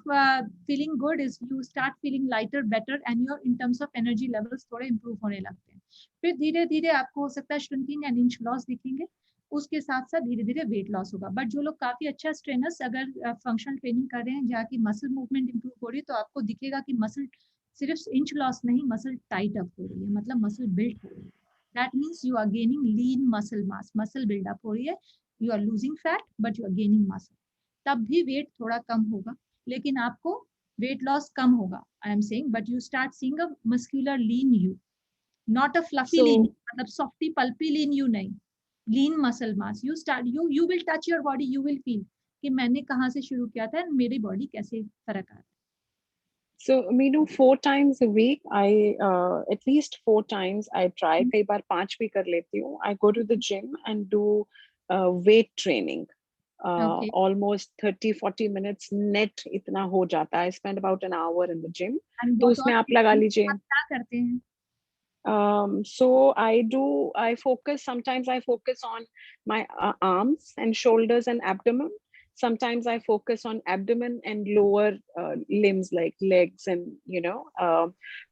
feeling good is you start feeling lighter, better, and your in terms of energy levels थोड़े improve होने लगते हैं. फिर धीरे धीरे आपको हो सकता है shrinking and inch loss दिखेंगे, उसके साथ साथ धीरे धीरे वेट लॉस होगा. बट जो लोग काफी अच्छा ट्रेनर्स अगर फंक्शनल ट्रेनिंग कर रहे हैं जहाँ की मसल मूवमेंट इंप्रूव हो रही है, तो आपको दिखेगा कि मसल सिर्फ इंच लॉस नहीं, मसल टाइट अप हो रही है, मतलब मसल बिल्ड हो रही है. That means you are gaining lean muscle mass, muscle buildup हो रही है. You are losing fat but you are gaining muscle. तब भी वेट थोड़ा कम होगा, लेकिन आपको वेट लॉस कम होगा. I am saying but you start seeing a muscular lean you, not a fluffy lean, मतलब सॉफ्टी पल्पी लीन यू नहीं, lean muscle mass. You start you will touch your body, you will feel कि मैंने कहाँ से शुरू किया था, मेरी बॉडी कैसे फर्क आ रहा है. So Meenu, 4 times a week, I at least 4 times I try. कई बार 5 भी कर लेती हूँ. I go to the gym and do weight training. Okay. Almost 30-40 minutes net इतना हो जाता है. I spend about an hour in the gym. And तो what उसमें all आप लगा लीजिए. आप क्या करते हैं? So I focus, sometimes I focus on my arms and shoulders and abdomen. Sometimes I focus on abdomen and lower limbs like legs and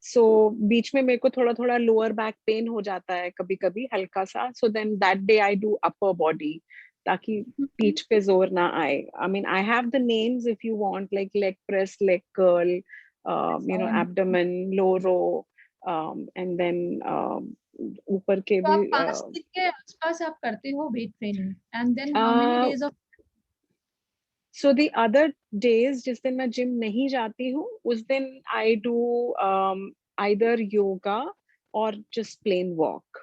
so बीच में मेरे को थोड़ा lower back pain हो जाता है कभी-कभी हल्का सा. So then that day I do upper body ताकि पीठ पे जोर ना आए. I mean, I have the names if you want, like leg press, leg curl, abdomen, low row. And then ऊपर के तो भी आप 5 दिन के आसपास आप करते हो weight training, and then how many days off? So the other days जिस दिन मैं जिम नहीं जाती हूँ उस दिन I do either yoga or just plain walk.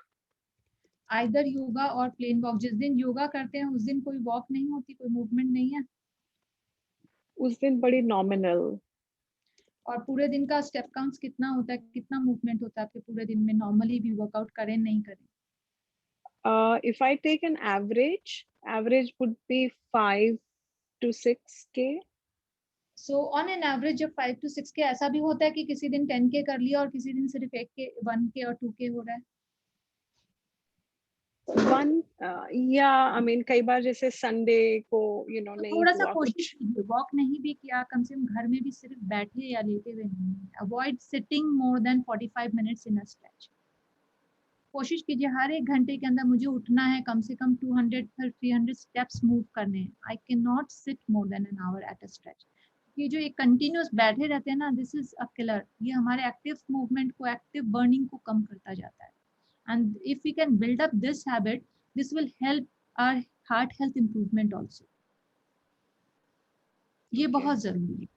Either yoga और प्लेन वॉक. जिस दिन योगा करते हैं उस दिन कोई वॉक नहीं होती, कोई मूवमेंट नहीं है? उस दिन बड़ी नॉमिनल. और पूरे दिन का स्टेप काउंट कितना होता है, कितना मूवमेंट होता है आपके पूरे दिन में, नॉर्मली भी वर्कआउट करें नहीं करें? If I take an average would be 5 to 6K. So on an average जब 5 to 6 के, ऐसा भी होता है कि किसी दिन 10K कर लिया और किसी दिन सिर्फ 1K, 1K और 2K हो रहा है? I mean कई बार जैसे संडे को तो नहीं थोड़ा सा हुआ कोशिश कुछ. कीजिए, वॉक नहीं भी किया, कम से कम घर में भी सिर्फ बैठे या लेटे हुए नहीं. Avoid sitting more than 45 minutes in a stretch. कोशिश कीजिए हर 1 घंटे के अंदर मुझे उठना है, कम से कम 200 300 स्टेप्स मूव करने हैं. I can not sit more than an hour at a stretch. ये जो एक कंटिन्यूस बैठे रहते हैं ना, दिस इज अ किलर. ये हमारे एक्टिव मूवमेंट को, एक्टिव बर्निंग को कम करता जाता है. And if we can build up this habit, this will help our heart health improvement also. ये बहुत जरूरी है,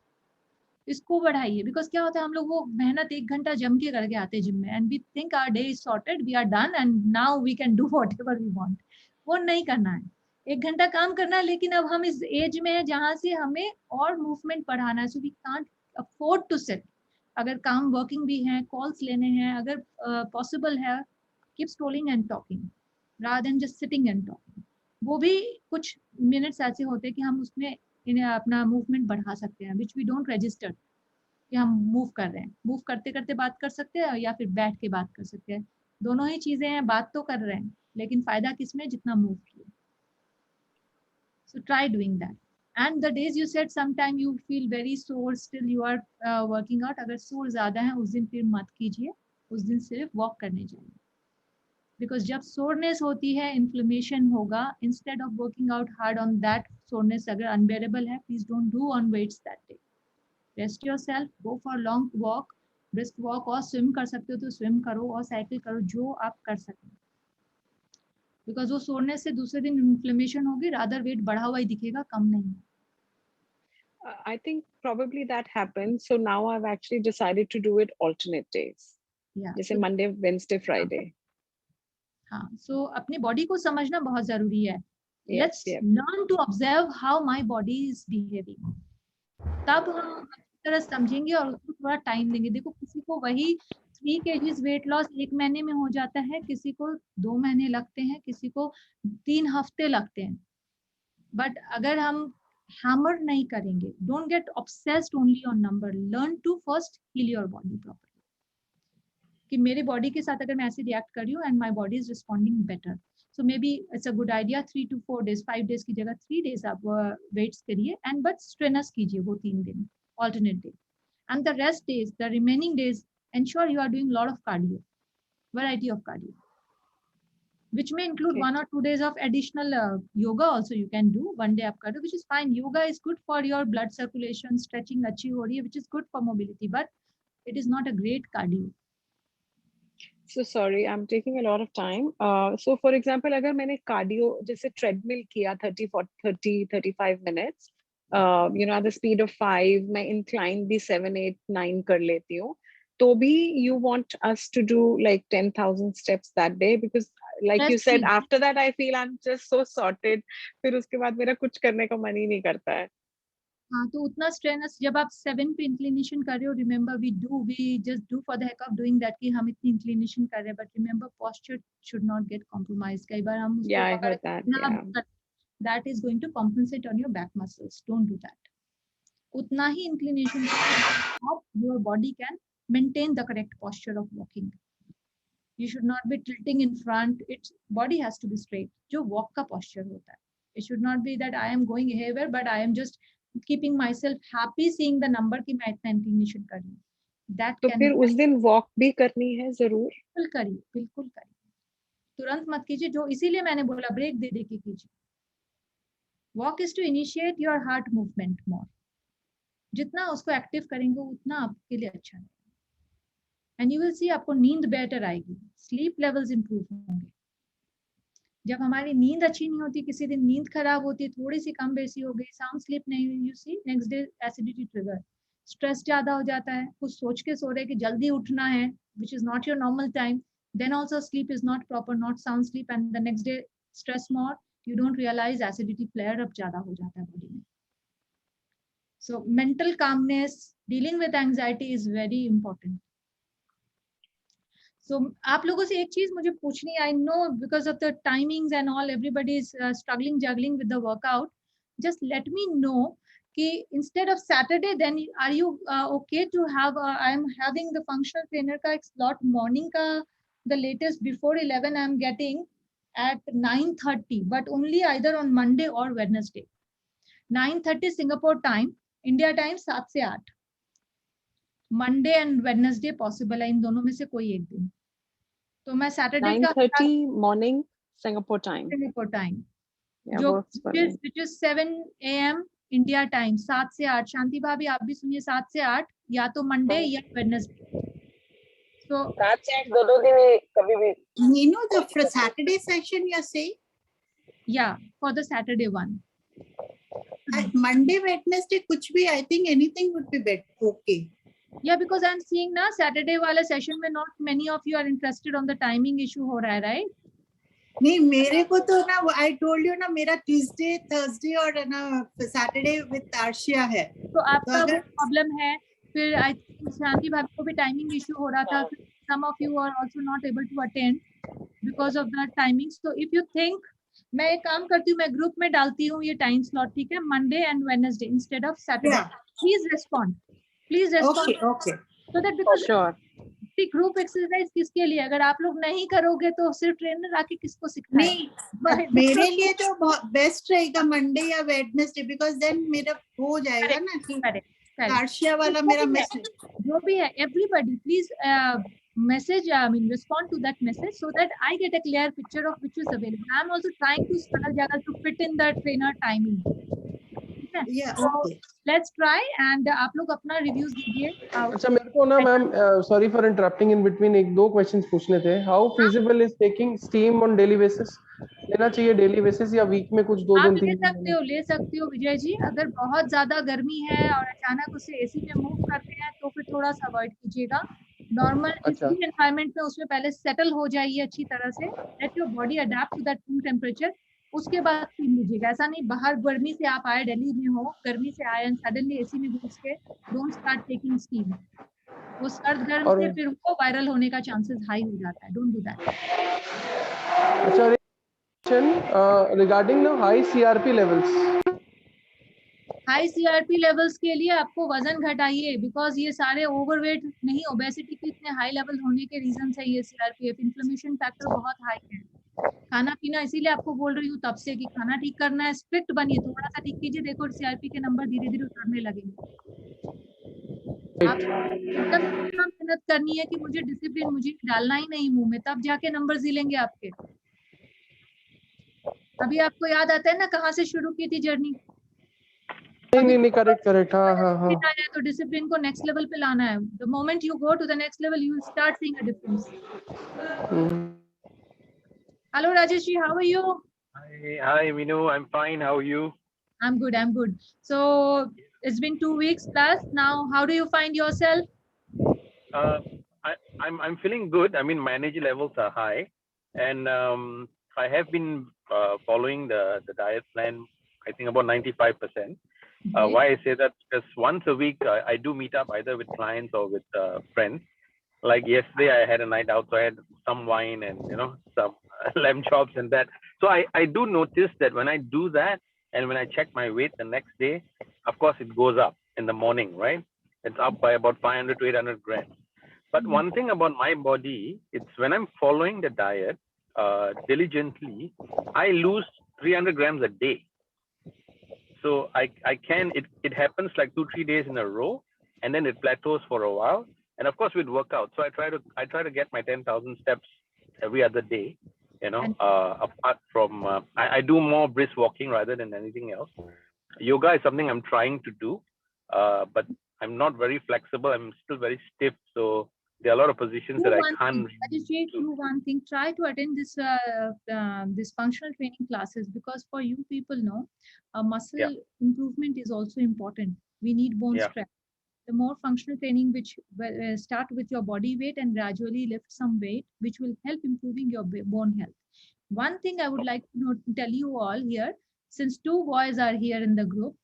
इसको बढ़ाइए. बिकॉज क्या होता है, हम लोग वो मेहनत 1 घंटा जम के करके आते हैं जिम में, and we think our day is sorted, we are done and now we can do whatever we want. वो नहीं करना है. 1 घंटा काम करना है, लेकिन अब हम इस एज में है जहां से हमें और मूवमेंट बढ़ाना है. So we can't afford to sit. अगर काम वर्किंग भी है, कॉल्स लेने हैं, अगर पॉसिबल है, keep scrolling and talking rather than just sitting and talking. वो भी कुछ मिनट्स ऐसे होते हैं कि हम उसमें इन्हें अपना मूवमेंट बढ़ा सकते हैं, विच वी डोंट रजिस्टर कि हम मूव कर रहे हैं. मूव करते करते बात कर सकते हैं या फिर बैठ के बात कर सकते हैं. दोनों ही चीजें हैं, बात तो कर रहे हैं, लेकिन फायदा किसमें, जितना मूव किए. So try doing that. And the days you said sometime you feel very sore, still you are working out. अगर सोर ज्यादा है उस दिन फिर मत कीजिए, उस दिन सिर्फ वॉक करने जाइए. बिकॉज जब सोरनेस होती है, इन्फ्लेमेशन होगा. Instead of working out hard on that soreness, अगर अनबेरेबल है, please don't do on weights that day. Rest yourself, go for long walk, brisk walk, और स्विम कर सकते हो तो स्विम करो, और साइकिल करो, जो आप कर सकें. बिकॉज वो सोरनेस से दूसरे दिन इन्फ्लेमेशन होगी, रादर वेट बढ़ा हुआ ही दिखेगा, कम नहीं. I think probably that happened. So now I've actually decided to do it alternate days. Yeah. जैसे Monday, Wednesday, Friday. हाँ, so अपनी बॉडी को समझना बहुत जरूरी है. Yes, Let's yeah. learn to observe how my body is behaving. तब हम अच्छी तरह समझेंगे और उसको थोड़ा टाइम देंगे. देखो किसी को वही 3 kgs वेट लॉस 1 महीने में हो जाता है, किसी को 2 महीने लगते हैं, किसी को 3 हफ्ते लगते हैं. बट अगर हम हैमर नहीं करेंगे, don't get obsessed only on number, learn to first heal your body properly. कि मेरे बॉडी के साथ अगर मैं ऐसे रिएक्ट कर रही हूँ and my body is responding better, so may be it's a good idea 3 to 4 days, 5 days की जगह 3 days आप वेट्स करिए एंड बट स्ट्रेनर्स कीजिए वो 3 दिन alternate day, and the rest days, the remaining days, ensure you are doing lot of cardio, variety of cardio, which may include 1 or 2 days of additional yoga also you can do. One day आप कर दो, which is fine. Yoga is good for your blood circulation, stretching अच्छी हो रही है, which is good for mobility, but it is not a great cardio. So sorry, I'm taking a lot of time. So for example, अगर मैंने cardio जैसे treadmill किया 35 minutes, you know, at the speed of 5, मैं incline भी 7, 8, 9 कर लेती हूँ. तो भी you want us to do like 10,000 steps that day, because like you said, after that I feel I'm just so sorted. फिर उसके बाद मेरा कुछ करने का मन ही नहीं करता है. हाँ, तो उतना स्ट्रेनस जब आप 7 पे इंक्लिनेशन कर रहे हो, remember we just do for the heck of doing that कि हम इतनी इंक्लिनेशन कर रहे हैं, but remember posture should not get compromise. कई बार हम उसको that is going to compensate on your back muscles. Don't do that. उतना ही inclination your body can maintain the correct posture of walking. You should not be tilting in front. It's body has to be straight, जो walk का posture होता है. It should not B that I am going hair but I am just keeping myself happy seeing the number कि मैं इतना inclination कर रही हूँ. That तो फिर उस दिन वॉक भी करनी है जरूर. बिल्कुल करिए, बिल्कुल करिए. तुरंत मत कीजिए, जो इसीलिए मैंने बोला ब्रेक दे के कीजिए. Walk is to initiate your heart movement more. जितना उसको एक्टिव करेंगे उतना आपके लिए अच्छा है. एंड यू विल सी आपको नींद बेटर आएगी, स्लीप लेवल्स इंप्रूव होंगे. जब हमारी नींद अच्छी नहीं होती, किसी दिन नींद खराब होती है, थोड़ी सी कम बेसी हो गई, साउंड स्लीप नहीं हुई, you see next day acidity trigger. Stress ज्यादा हो जाता है, कुछ सोच के सो रहे कि जल्दी उठना है, which is not your normal time. Then also sleep is not proper, not sound sleep, and the next day stress more. You don't realise acidity flare up ज्यादा हो जाता है बॉडी में. So mental calmness, dealing with anxiety is very important. So आप लोगों से एक चीज मुझे पूछनी, I know because of the timings and all, everybody is struggling, juggling with the workout. Just let me know कि instead of Saturday, then are you okay to have? I am having the functional trainer का एक slot morning का, the latest before 11 I am getting at 9:30, but only either on Monday or Wednesday. 9:30 Singapore time, India time 7 से 8. Monday and Wednesday possible है, इन दोनों में से कोई एक दिन. तो मैं सैटरडे 9:30 मॉर्निंग सिंगापुर टाइम, जो which is 7 AM India time, 7 से 8. शांति भाभी आप भी सुनिए, 7 से 8 या तो मंडे या वेडनेसडे. So 7 से 8 दोनों दिन कभी भी. You know the Saturday session you're saying? Yeah, for the Saturday one. Monday, Wednesday, कुछ भी, I think anything would be better. Okay. Yeah, because I'm seeing ना Saturday वाला सेशन में not many of you are interested on the timing issue हो रहा है, right? नहीं, मेरे को तो ना, I told you ना, मेरा Tuesday, Thursday और ना Saturday with Arshia है. तो आपका वो प्रॉब्लम है. फिर I think शांति भाभी को भी टाइमिंग इशू हो रहा था. Some of you are also not able to attend because of the timings. So if you think, मैं एक काम करती हूँ, मैं ग्रुप में डालती हूँ ये टाइम स्लॉट, ठीक है, Monday and Wednesday instead of Saturday. Please respond, please respond. Okay. So that because sure. Group exercise किसके लिए? अगर आप लोग नहीं करोगे तो सिर्फ ट्रेनर आके किसको सिखाएगा? नहीं, मेरे लिए तो बहुत बेस्ट रहेगा मंडे या वेडनेसडे, बिकॉज देन मेरा हो जाएगा ना कि आर्शिया वाला मेरा मैसेज जो भी है. Everybody please message, I mean respond to that message so that I get a clear picture of which is available. I am also trying to struggle to fit in the trainer timing. Okay? Yeah, So okay. let's try and आप लोग अपना reviews दीजिए. अच्छा, मेरे को ना ma'am, sorry for interrupting in between, एक दो क्वेश्चंस पूछने थे. How feasible is taking steam on daily basis? लेना चाहिए डेली बेसिस या वीक में कुछ 2 दिन आप 3 दिन? ले सकते हो विजय जी। अगर बहुत ज्यादा गर्मी है और अचानक उसे एसी में मूव करते हैं तो फिर थोड़ा सा अवॉइड कीजिएगा। नॉर्मल इस अच्छा। एनवायरनमेंट में उसमें पहले सेटल हो जाइए अच्छी तरह से, let your body adapt to that room temperature, उसके बाद पी लीजिएगा। ऐसा नहीं बाहर गर्मी से आप आए, दिल्ली में हो, गर्मी से आए एंड सडनली एसी में घुस के डोंट स्टार्ट टेकिंग स्टीम। वो सर्द गर्म और से फिर वो वायरल होने का चांसेस हाई हो जाता है। Don't do that. अच्छा, regarding the high CRP levels. High CRP levels के लिए आपको वजन घटाइए, बिकॉज ये सारे ओवरवेट नहीं, ओबेसिटी के इतने हाई लेवल होने के रीजन है ये सीआरपीएफ। इन्फ्लेमेशन फैक्टर बहुत हाई है। खाना पीना, इसीलिए आपको बोल रही हूँ तब से कि खाना ठीक करना है, स्ट्रिक्ट बनिए, थोड़ा सा ठीक कीजिए, देखो सीआरपी के नंबर धीरे धीरे उतरने लगेंगे। आपको एकदम इतना मेहनत करनी है कि मुझे डिसिप्लिन मुझे डालना ही नहीं मुंह में, तब जाके नंबर हिलेंगे आपके। अभी आपको याद आता है ना कहाँ से शुरू की थी जर्नी? नहीं, करेक्ट, हाँ। तो डिसिप्लिन को नेक्स्ट लेवल पे लाना है। The moment you go to the next level you will start seeing a difference. Hello Rajesh ji, how are you? Hi, Minu. I'm fine. How are you? I'm good. So it's been 2 weeks plus now. How do you find yourself? I'm feeling good. I mean, my energy levels are high, and I have been following the diet plan. I think about 95%. Why I say that, because once a week I do meet up either with clients or with friends. Like yesterday, I had a night out, so I had some wine and some lamb chops and that. So I do notice that when I do that, and when I check my weight the next day, of course it goes up in the morning, right? It's up by about 500 to 800 grams. But one thing about my body, it's when I'm following the diet diligently, I lose 300 grams a day. So I can, it happens like 2-3 days in a row, and then it plateaus for a while. And of course, we'd work out. So I try to get my 10,000 steps every other day. Apart from I do more brisk walking rather than anything else. Yoga is something I'm trying to do, but I'm not very flexible. I'm still very stiff. So there are a lot of positions that I can't do one thing. Try to attend this functional training classes, because for you people know, muscle improvement is also important. We need bone strength. The more functional training which start with your body weight and gradually lift some weight, which will help improving your bone health. One thing I would like to tell you all here, since 2 boys are here in the group,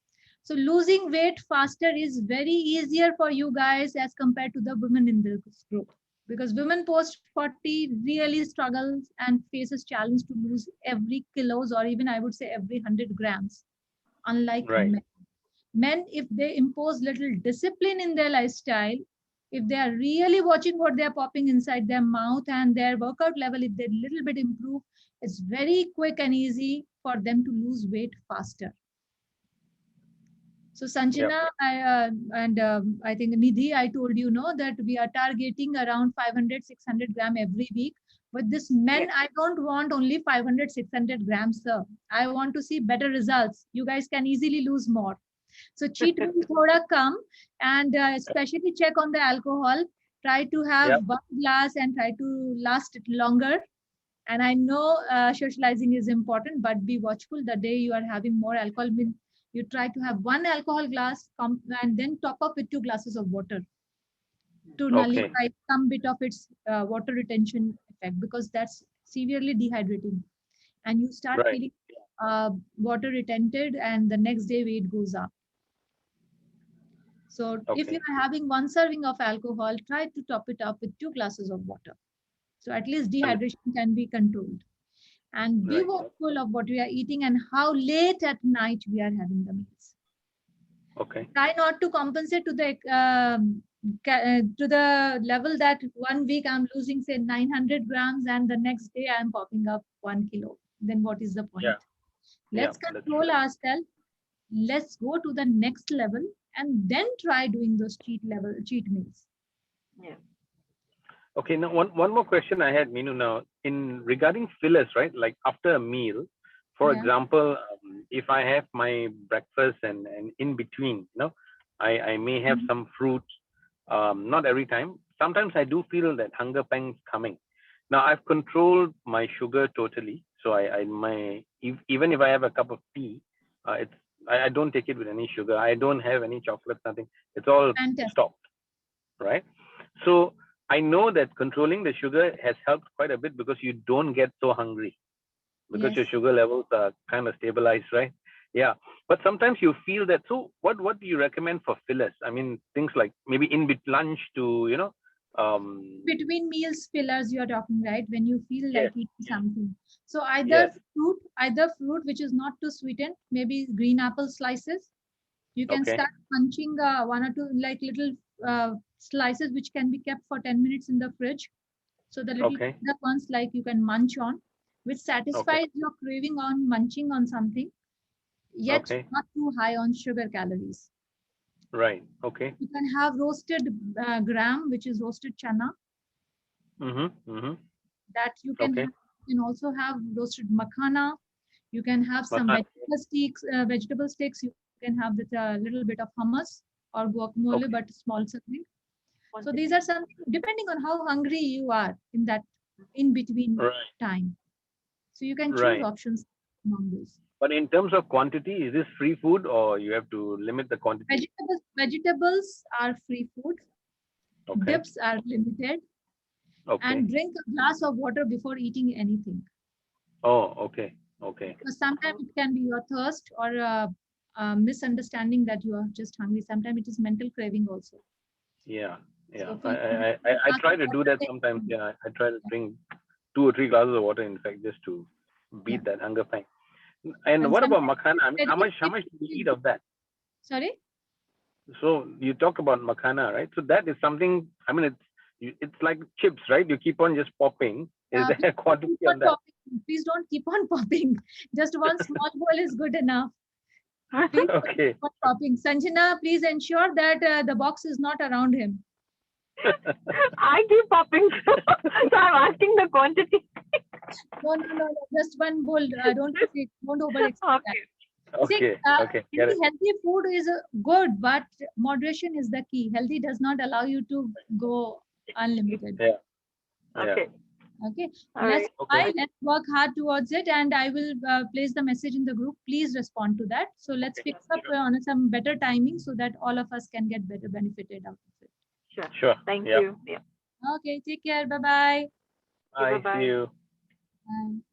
so losing weight faster is very easier for you guys as compared to the women in this group, because women post 40 really struggles and faces challenge to lose every kilos, or even I would say every 100 grams, unlike men. Men, if they impose little discipline in their lifestyle, if they are really watching what they are popping inside their mouth and their workout level, if they little bit improve, it's very quick and easy for them to lose weight faster. So Sanjana, I think Nidhi, I told you that we are targeting around 500-600 gram every week. But this men, I don't want only 500-600 grams, sir. I want to see better results. You guys can easily lose more. So cheat meal thoda come, and especially check on the alcohol. Try to have 1 glass and try to last it longer. And I know socializing is important, but be watchful the day you are having more alcohol. You try to have 1 alcohol glass and then top up with 2 glasses of water to nullify some bit of its water retention effect, because that's severely dehydrating. And you start feeling water retented, and the next day weight goes up. So if you are having 1 serving of alcohol, try to top it up with 2 glasses of water. So at least dehydration can be controlled. And be watchful of what we are eating and how late at night we are having the meals. Try not to compensate to the level that 1 week I'm losing say 900 grams and the next day I'm popping up 1 kilo. Then what is the point? Let's control ourselves. Let's go to the next level and then try doing those cheat meals. Okay, now one more question I had, Minu, now in regarding fillers, right? Like after a meal, for example, if I have my breakfast and in between, I may have some fruit, not every time. Sometimes I do feel that hunger pangs coming. Now I've controlled my sugar totally. So even if I have a cup of tea, I don't take it with any sugar. I don't have any chocolate, nothing. It's all Fantastic. stopped, right? So I know that controlling the sugar has helped quite a bit because you don't get so hungry because your Yes. sugar levels are kind of stabilized, right? Yeah. But sometimes you feel that. So what do you recommend for fillers? I mean, things like maybe in lunch to, Between meals fillers you are talking, right? When you feel like yes, eating yes, something. So yes. either fruit which is not too sweetened, maybe green apple slices. You can Okay. start munching one or two like little slices which can be kept for 10 minutes in the fridge. So the little Okay. the ones like you can munch on, which satisfies your craving on munching on something, yet Okay. not too high on sugar calories. Right. Okay. You can have roasted gram, which is roasted chana, Mm-hmm. Mm-hmm. that you can Okay. have. You can also have roasted makhana. You can have some Makhana. vegetable sticks. You can have with a little bit of hummus or guacamole, Okay. but small serving. So these are some, depending on how hungry you are in that in between Right. time. So you can choose Right. options among those. But in terms of quantity, is this free food or you have to limit the quantity? Vegetables are free food. Okay. Dips are limited. Okay. And drink a glass of water before eating anything. Oh, okay. Okay. Because sometimes it can be your thirst or a misunderstanding that you are just hungry. Sometimes it is mental craving also. Yeah. Yeah. So I try to do that sometimes. Yeah. I try to drink 2 or 3 glasses of water, in fact, just to beat that hunger pang. And what about makhana? I mean, how much do you eat of that? Sorry? So you talk about makhana, right? So that is something, I mean, it's like chips, right? You keep on just popping. Is there a quantity of that? Please don't keep on popping. Just one small bowl is good enough. Please Okay. keep on popping. Sanjana, please ensure that the box is not around him. I keep popping, so I'm asking the quantity. No. Just one bowl. Don't overextend that. Okay. Okay. Healthy food is good, but moderation is the key. Healthy does not allow you to go unlimited. Yeah. Okay. Okay. All right. Let's work hard towards it, and I will place the message in the group. Please respond to that. So let's fix up on some better timing so that all of us can get better benefited out of it. Sure. Thank you. Yeah. Okay. Take care. Bye-bye. Bye. Bye-bye. See you. Bye.